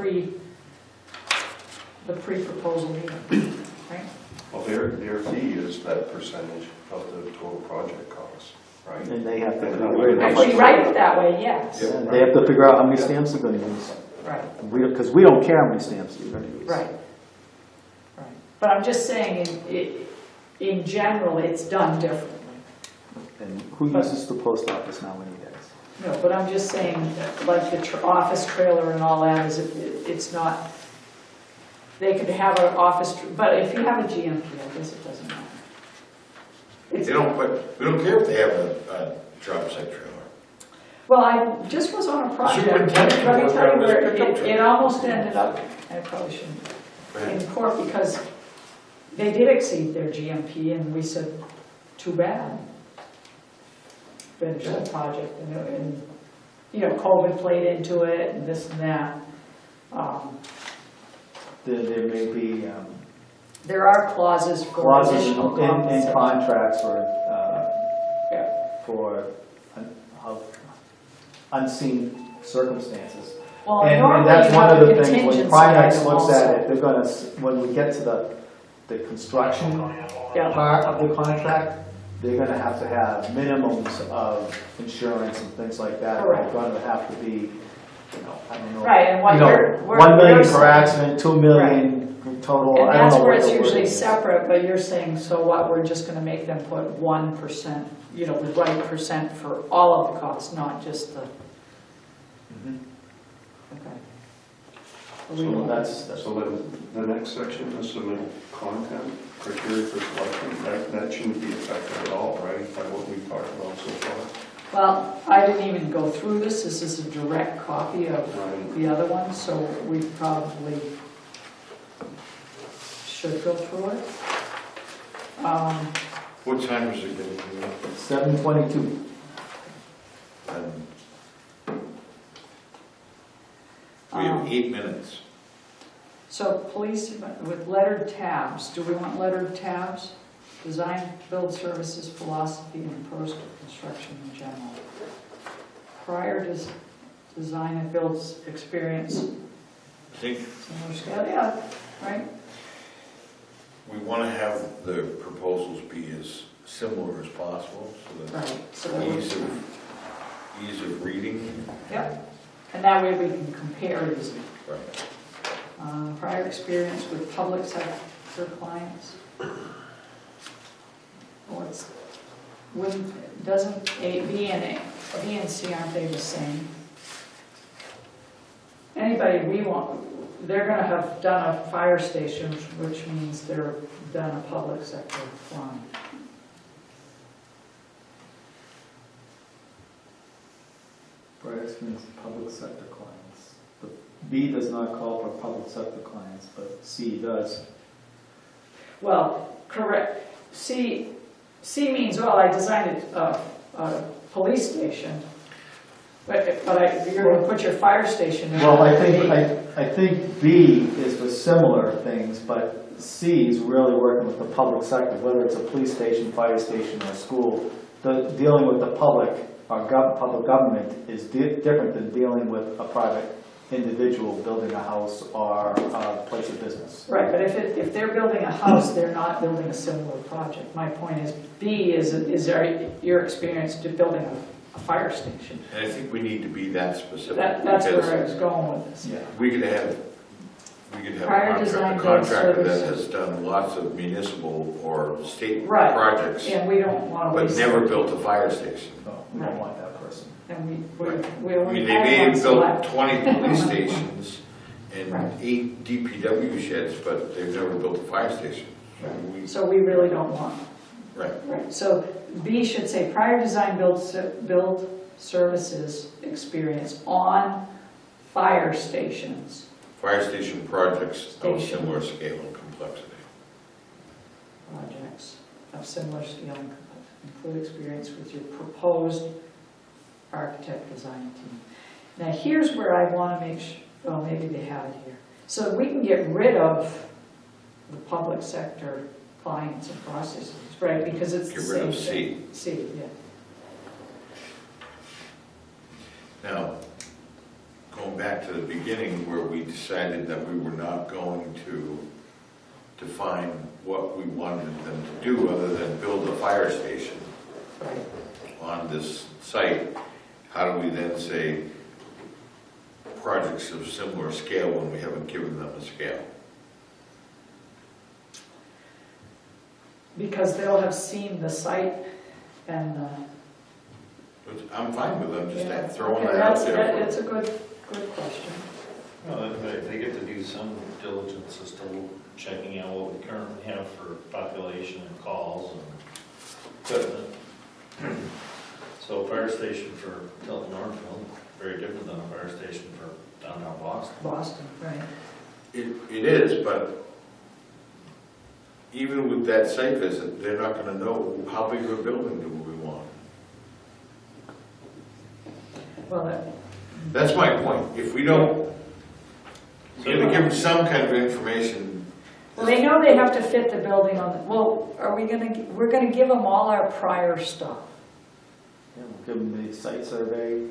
the pre-proposal meeting, right? Well, their fee is that percentage of the total project cost, right? and they have to, If we write it that way, yes. yeah, they have to figure out how many stamps they're going to use. Right, Because we don't care how many stamps you're going to use. right. Right. But I'm just saying, in general, it's done differently. And who uses the post office nowadays? No, but I'm just saying, like the office trailer and all that, it's not, they could have an office, but if you have a GMP, I guess it doesn't matter. We don't care if they have a job site trailer. Well, I just was on a project, Superintendent let me will tell you have where this pickup truck. it almost ended up, I probably shouldn't, Go ahead. in court, because they did exceed their GMP, and we said, too bad. Finish the project, and, you know, COVID played into it, and this and that. There may be There are clauses for clauses additional in compensation. contracts Yeah. for unseen circumstances. Well, And normally that's you one have of a the things, when contingency Primex item looks also. at it, they're gonna, when we get to the construction Yeah, part of the contract, they're gonna have to have minimums of insurance and things like that. Correct. They're gonna have to be, you know, I don't know. right, and what You know, you're. 1 million saying- per accident, 2 million total, And I don't that's know where what it's the word usually is. separate, but you're saying, so what, we're just gonna make them put 1%, you know, the right percent for all of the costs, not just the, Mhm. okay. So that's, So then, the next section, the submittal content, criteria for selection, that shouldn't be affected at all, right, by what we've talked about so far? Well, I didn't even go through this is a direct copy of Right. the other one, so we probably should go through it. What time is it going to be? 7:22. We have 8 minutes. So police with lettered tabs, do we want lettered tabs? Design, build services, philosophy, and approach to construction in general. Prior to design and build experience, I think similar scale, yeah, right? we want to have the proposals be as similar as possible, so that Right, so that we, ease of reading. yep, and that way we can compare easily. Right. Prior experience with public sector clients. Doesn't B and C, aren't they the same? Anybody we want, they're gonna have done a fire station, which means they're done a public sector client. Prior experience with public sector clients. But B does not call for public sector clients, but C does. Well, correct. C means, well, I designed a police station, but you're gonna put your fire station in. Well, I think B is for similar things, but C is really working with the public sector, whether it's a police station, fire station, or school. Dealing with the public, or public government is different than dealing with a private individual building a house or a place of business. Right, but if they're building a house, they're not building a similar project. My point is, B is your experience to building a fire station. And I think we need to be that specific. That's because where I was going with this. Yeah. We could have Prior a design contractor that services. has done lots of municipal or state Right. projects, And we don't want to but waste. never built a fire station. No, we don't want that person. And we I only mean, they had may one have built select. 20 police stations and Right. 8 DPW sheds, but they've never built a fire station. We- So we really don't want. Right. Right, so B should say prior design build services experience on fire stations. Fire station projects of Station. similar scale and complexity. Projects of similar scale and complexity. Include experience with your proposed architect design team. Now here's where I want to make sure, well, maybe they have it here. So we can get rid of the public sector clients and processes, right? Because it's the Get same rid of thing. C. C, yeah. Now, going back to the beginning where we decided that we were not going to define what we wanted them to do other than build a fire station Right. on this site, how do we then say projects of similar scale when we haven't given them a scale? Because they'll have seen the site and I'm fine with them just yeah. throwing Okay, that out that's- there. It's a good question. Well, they get to do some diligence as to checking out what we currently have for population and calls and equipment. So a fire station for Tilton Northfield, very different than a fire station for downtown Boston. Boston, right. It is, but even with that site visit, they're not gonna know how big of a building do we want. Well, That's my point. If we don't, we're gonna give them some kind of information. well, they know they have to fit the building on the, well, we're gonna give them all our prior stuff. Yeah, we'll give them the site survey.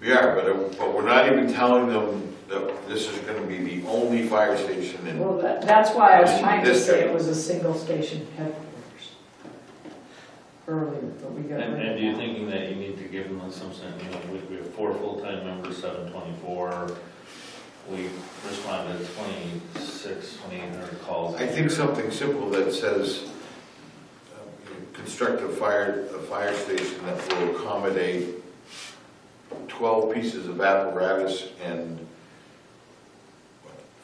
We are, but we're not even telling them that this is gonna be the only fire station in. Well, that's why I was trying to This say thing. it was a single station headquarters earlier, but we got rid of And are you that. thinking that you need to give them some sense, we have 4 full-time members, 724, we responded to 2,800 calls. I think something simple that says, construct a fire station that will accommodate 12 pieces of apparatus and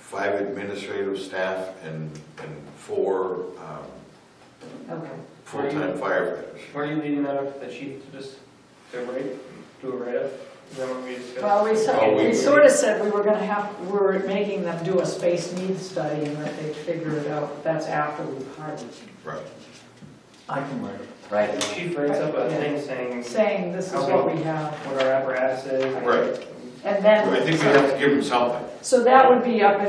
5 administrative staff and 4 Okay. full-time firefighters. Were you leaving that up to the chief to just do a write-up? Is that what we discussed? Well, Oh, we sort of said we're making them do a space needs study and that they figure it out. That's after we've hired them. Right. I can write it. Right, the chief writes up a Yeah. thing saying Saying this is what we have. what our apparatus is. Right. And then. I think we have to give them something. So that would be up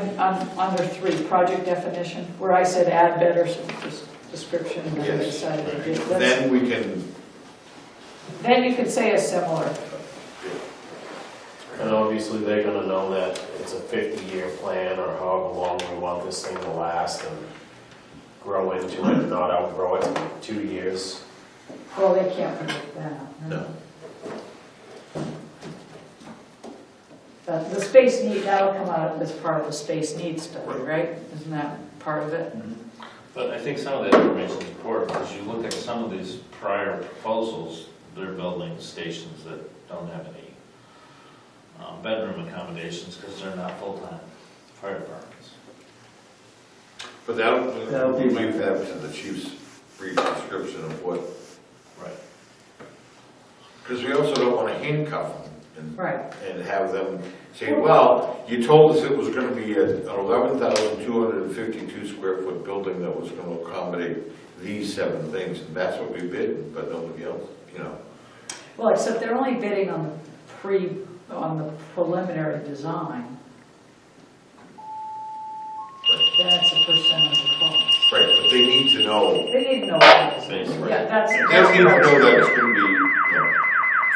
under 3, project definition, where I said add better description, and then we Yes. decided to do. Then we can, Then you could say a similar, And obviously, they're gonna know that it's a 50-year plan, or however long we want this thing to last, and grow into it, not outgrow it in 2 years. well, they can't predict that. no. The space need, that'll come out as part of the space needs study, right? Isn't that part of it? But I think some of that information is important, because you look at some of these prior proposals, they're building stations that don't have any bedroom accommodations, because they're not full-time fire departments. But That'll be- leave that to the chief's brief description of what, Right. because we also don't want to handcuff them Right. and have them say, well, you told us it was going to be an 11,252 square foot building that was going to accommodate these 7 things, and that's what we bid, but nobody else, you know. Well, except they're only bidding on the preliminary design. Then it's a percentage of cost. Right, but they need to know, They need to know what it is. Basically. Yeah, that's. they don't need to know that it's going to be, you know,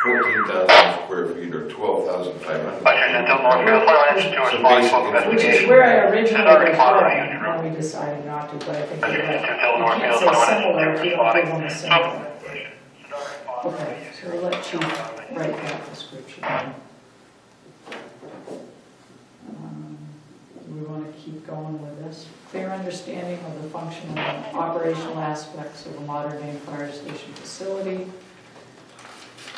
14,000 square feet or 12,500. Which is where I originally was when we decided not to, but I think you're right. You can't say similar if you don't give them a similar. Okay, so we'll let Chief write that description. Do we want to keep going with this? Clear understanding of the functional and operational aspects of a modern-day fire station facility.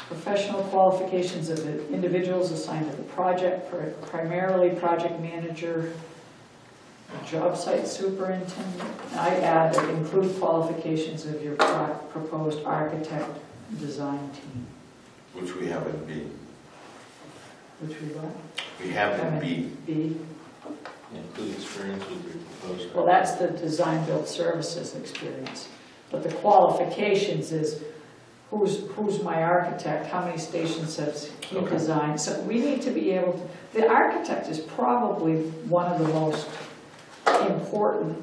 Professional qualifications of the individuals assigned to the project, primarily project manager, job site superintendent. I add that include qualifications of your proposed architect design team. Which we have in B. Which we what? We have in B. B. Include experience with your proposed. Well, that's the design build services experience. But the qualifications is who's my architect, how many stations has he Okay. designed. So we need to be able to, the architect is probably one of the most important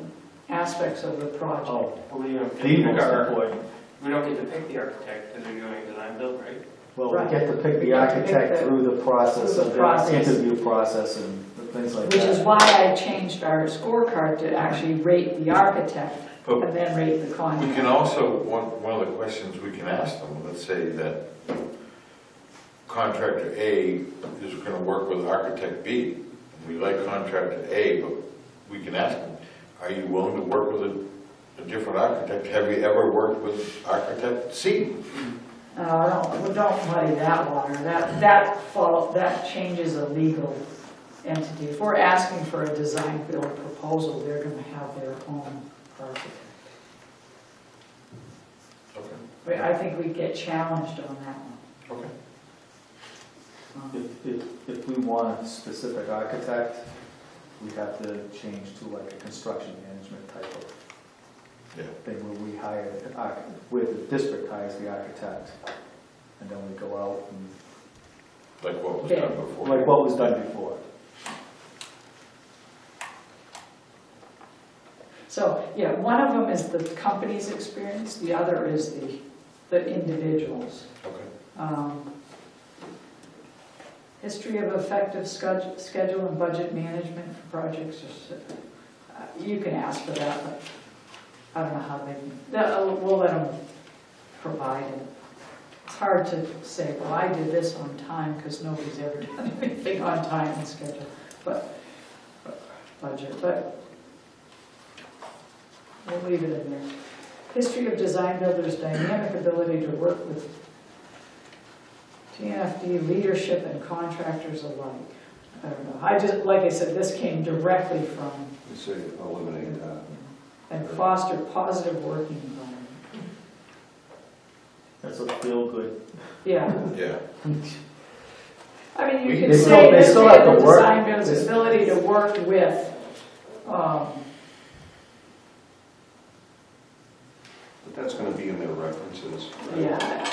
aspects of the project. Oh, Well, we don't get the to most pick our, important. we don't get to pick the architect because we're doing design build, right? Well, Right. we get to pick We the get to pick architect the- through the process through the of process. the interview process and things like that. Which is why I changed our scorecard to actually rate the architect But and then rate the we contract. can also, one of the questions we can ask them, let's say that contractor A is going to work with architect B. We like contractor A, but we can ask them, are you willing to work with a different architect? Have you ever worked with architect C? Don't muddy that water. That changes a legal entity. If we're asking for a design build proposal, they're going to have their own architect. Okay. I think we get challenged on that one. Okay. If we want a specific architect, we have to change to like a construction management type of thing where we hire, where the district hires the architect, and then we go out and, Like what was done before. like what was done before. So, yeah, one of them is the company's experience, the other is the individual's. Okay. History of effective schedule and budget management for projects. You can ask for that, but I don't know how we'll let them provide it. It's hard to say, well, I did this on time because nobody's ever done anything on time and schedule, but we'll leave it in there. History of design builders' dynamic ability to work with TNFD leadership and contractors alike. I don't know. Like I said, this came directly from, Say eliminate that. and foster positive working environment. That's a feel good. Yeah. Yeah. I mean, you They can still- say they history still have of to the work. design builders' ability to work with, But that's gonna be in their references. Right? yeah.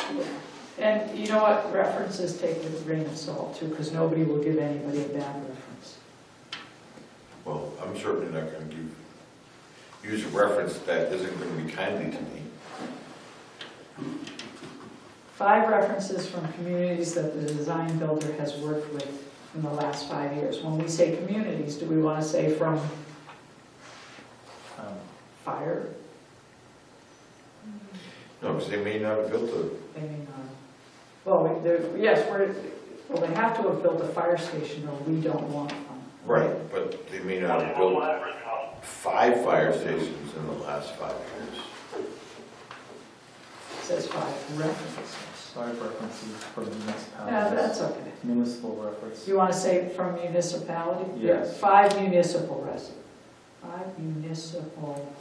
And you know what, references take with a grain of salt too, because nobody will give anybody a bad reference. Well, I'm certainly not going to use a reference that isn't going to be kindly to me. 5 references from communities that the design builder has worked with in the last 5 years. When we say communities, do we want to say from fire? No, because they may not have built a, They may not. Well, they have to have built a fire station or we don't want one. right, but they may not have built 5 fire stations in the last 5 years. It says 5 references. 5 references from municipalities. Yeah, that's okay. Municipal reference. You want to say from municipality? Yes. 5 municipal 5 municipal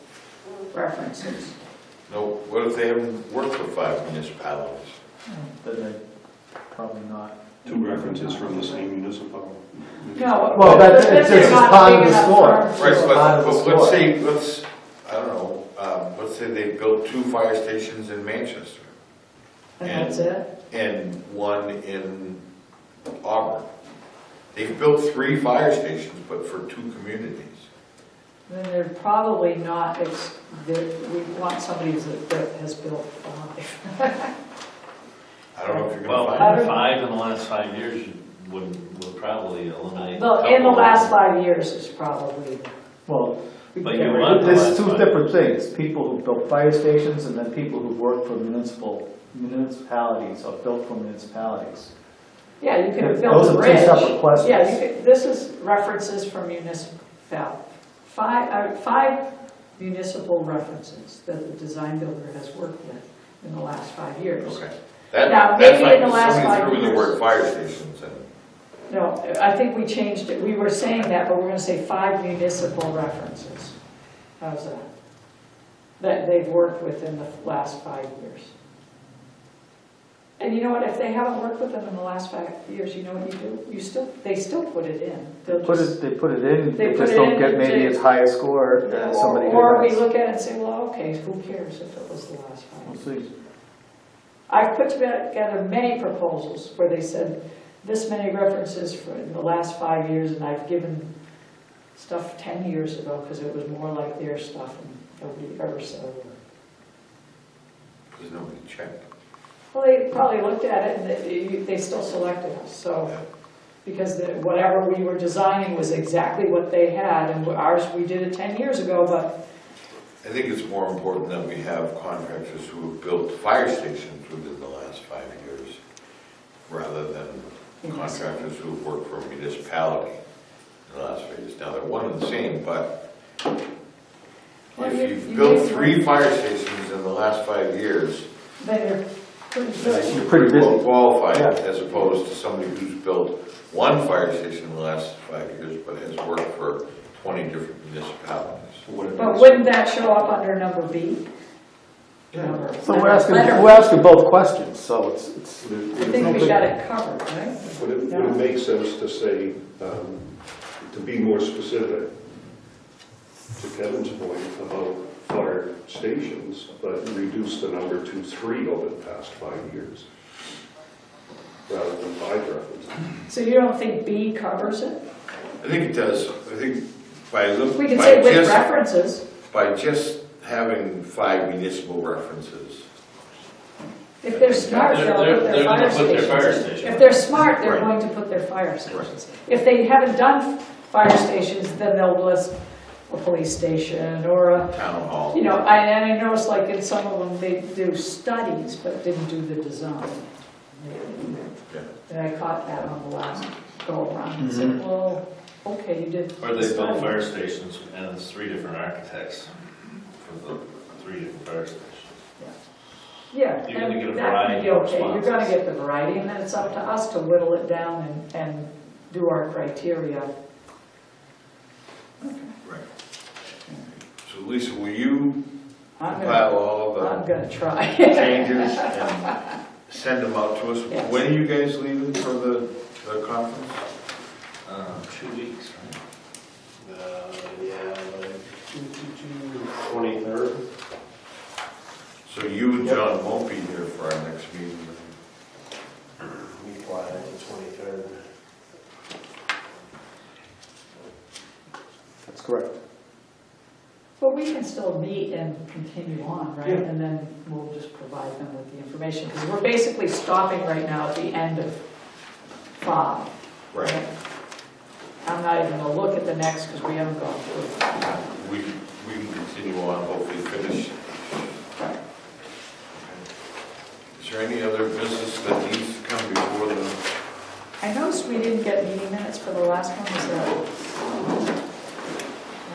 references. No, what if they haven't worked for 5 municipalities? Then they probably not. 2 references from the same municipality. No, Well, that's but then it's they're just not part of big the enough score. firms. Right, Part of the but let's score. say, I don't know, let's say they built 2 fire stations in Manchester And that's it? and 1 in Auburn. They've built 3 fire stations, but for 2 communities. Then they're probably not, we want somebody that has built 5. I don't know if you're Well, gonna find it. 5 in the last 5 years would probably eliminate. a Well, in the couple. last 5 years is probably. Well, But you want the there's last two 5. different things, people who built fire stations and then people who work for municipalities or built for municipalities. Yeah, you could Those build a are two bridge. separate questions. Yeah, you could, this is references from municipal, five municipal references that the design builder has worked with in the last 5 years. Okay. Now, That's maybe like in the last somebody 5 threw in the years. word fire stations and. No, I think we changed it, we were saying that, but we're gonna say 5 municipal references. How's that? That they've worked with in the last 5 years. And you know what, if they haven't worked with them in the last 5 years, you know what you do? They still put it in. They'll just- They put it in, They they put just it don't in get and maybe they- as high a score as somebody who Or we has. look at it and say, well, okay, who cares if it was the last 5 We'll years? see. I've put together many proposals where they said this many references for in the last 5 years, and I've given stuff 10 years ago because it was more like their stuff and nobody ever said a word. Because nobody checked. Well, they probably looked at it and they still selected us, so, because whatever we were designing was exactly what they had, and ours, we did it 10 years ago, but I think it's more important that we have contractors who have built fire stations within the last 5 years, rather than contractors who have worked for a municipality in the last 5 years. Now, they're one and the same, but Well, if you you've built need 3 fire stations in the last 5 years, then you're pretty good. You're pretty well busy. qualified, Yeah. as opposed to somebody who's built 1 fire station in the last 5 years, but has worked for 20 different municipalities. But wouldn't that show up under number B? Number- So we're asking, letter. we're asking both questions, so it's, I think we got it covered, right? Would it make sense to say, to be more specific, to Kevin's point about fire stations, but reduce the number to 3 over the past 5 years, rather than 5 references? So you don't think B covers it? I think it does. I think We could say with references. by just having 5 municipal references, If they're smart, they'll put They're their gonna fire put their fire stations. station. If they're smart, they're Right. going to put their fire stations. If they haven't done fire stations, then they'll list a police station or a, town hall. you know, and I noticed like in some of them, they do studies, but didn't do the design. Yeah. And I caught that on the last go around and said, well, okay, you did Or the they build study. fire stations and it's 3 different architects for the 3 different fire stations. Yeah, You're gonna and get a that variety could be of okay, you're responses. gonna get the variety, and then it's up to us to whittle it down and do our criteria. Right. So Lisa, will you I'm gonna, compile all I'm of gonna try. the changes and send them out to us? Yes. When are you guys leaving for the conference? 2 weeks, right? Yeah, like 23rd. So you and John won't be here for our next meeting. We fly on the 23rd. that's correct. But we can still meet and continue on, right? Yeah. And then we'll just provide them with the information, because we're basically stopping right now at the end of 5. Right. I'm not even gonna look at the next, because we haven't gone through it. We can continue on, hopefully finish. Right. Is there any other business that needs to come before the, I noticed we didn't get meeting minutes for the last one, is that?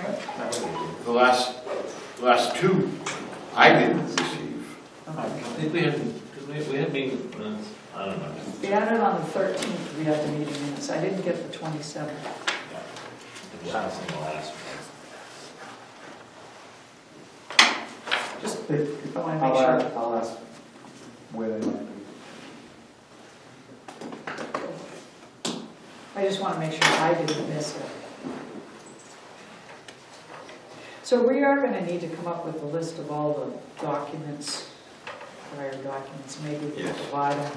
Right? the last 2? I didn't receive. I think we had meeting minutes, I don't know. We had it on the 13th, we had the meeting minutes, I didn't get the 27th. It was in the last one. Just, If- I wanna make sure. I'll ask where they might be. I just want to make sure I didn't miss it. So we are going to need to come up with a list of all the documents, prior documents, maybe we can Yes. provide them,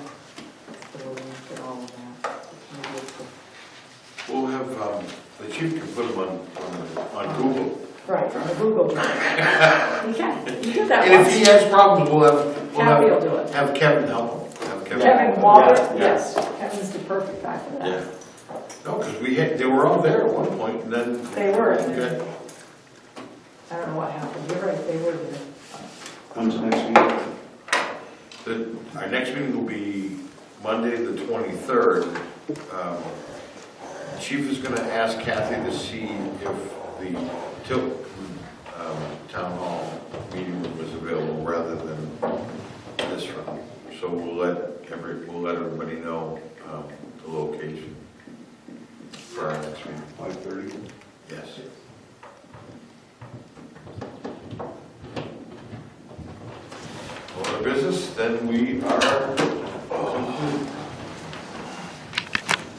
the link and all of that. Maybe it's We'll have, the chief can put them on Google. right, on the Google Drive. You can, you did that And if he once. has problems, we'll Kathy will have, do it. have Kevin help him. Have Kevin Walker, Yeah. yes, Kevin's the perfect guy for that. Yeah. No, because they were all there at one point, and then. They were, and Okay. then, I don't know what happened, you're right, they were there. When's the next meeting? Our next meeting will be Monday, the 23rd. Chief is going to ask Kathy to see if the Tilton Town Hall meeting room is available rather than this room. So we'll let everybody know the location for our next meeting. 5:30? Yes. Other business, then we are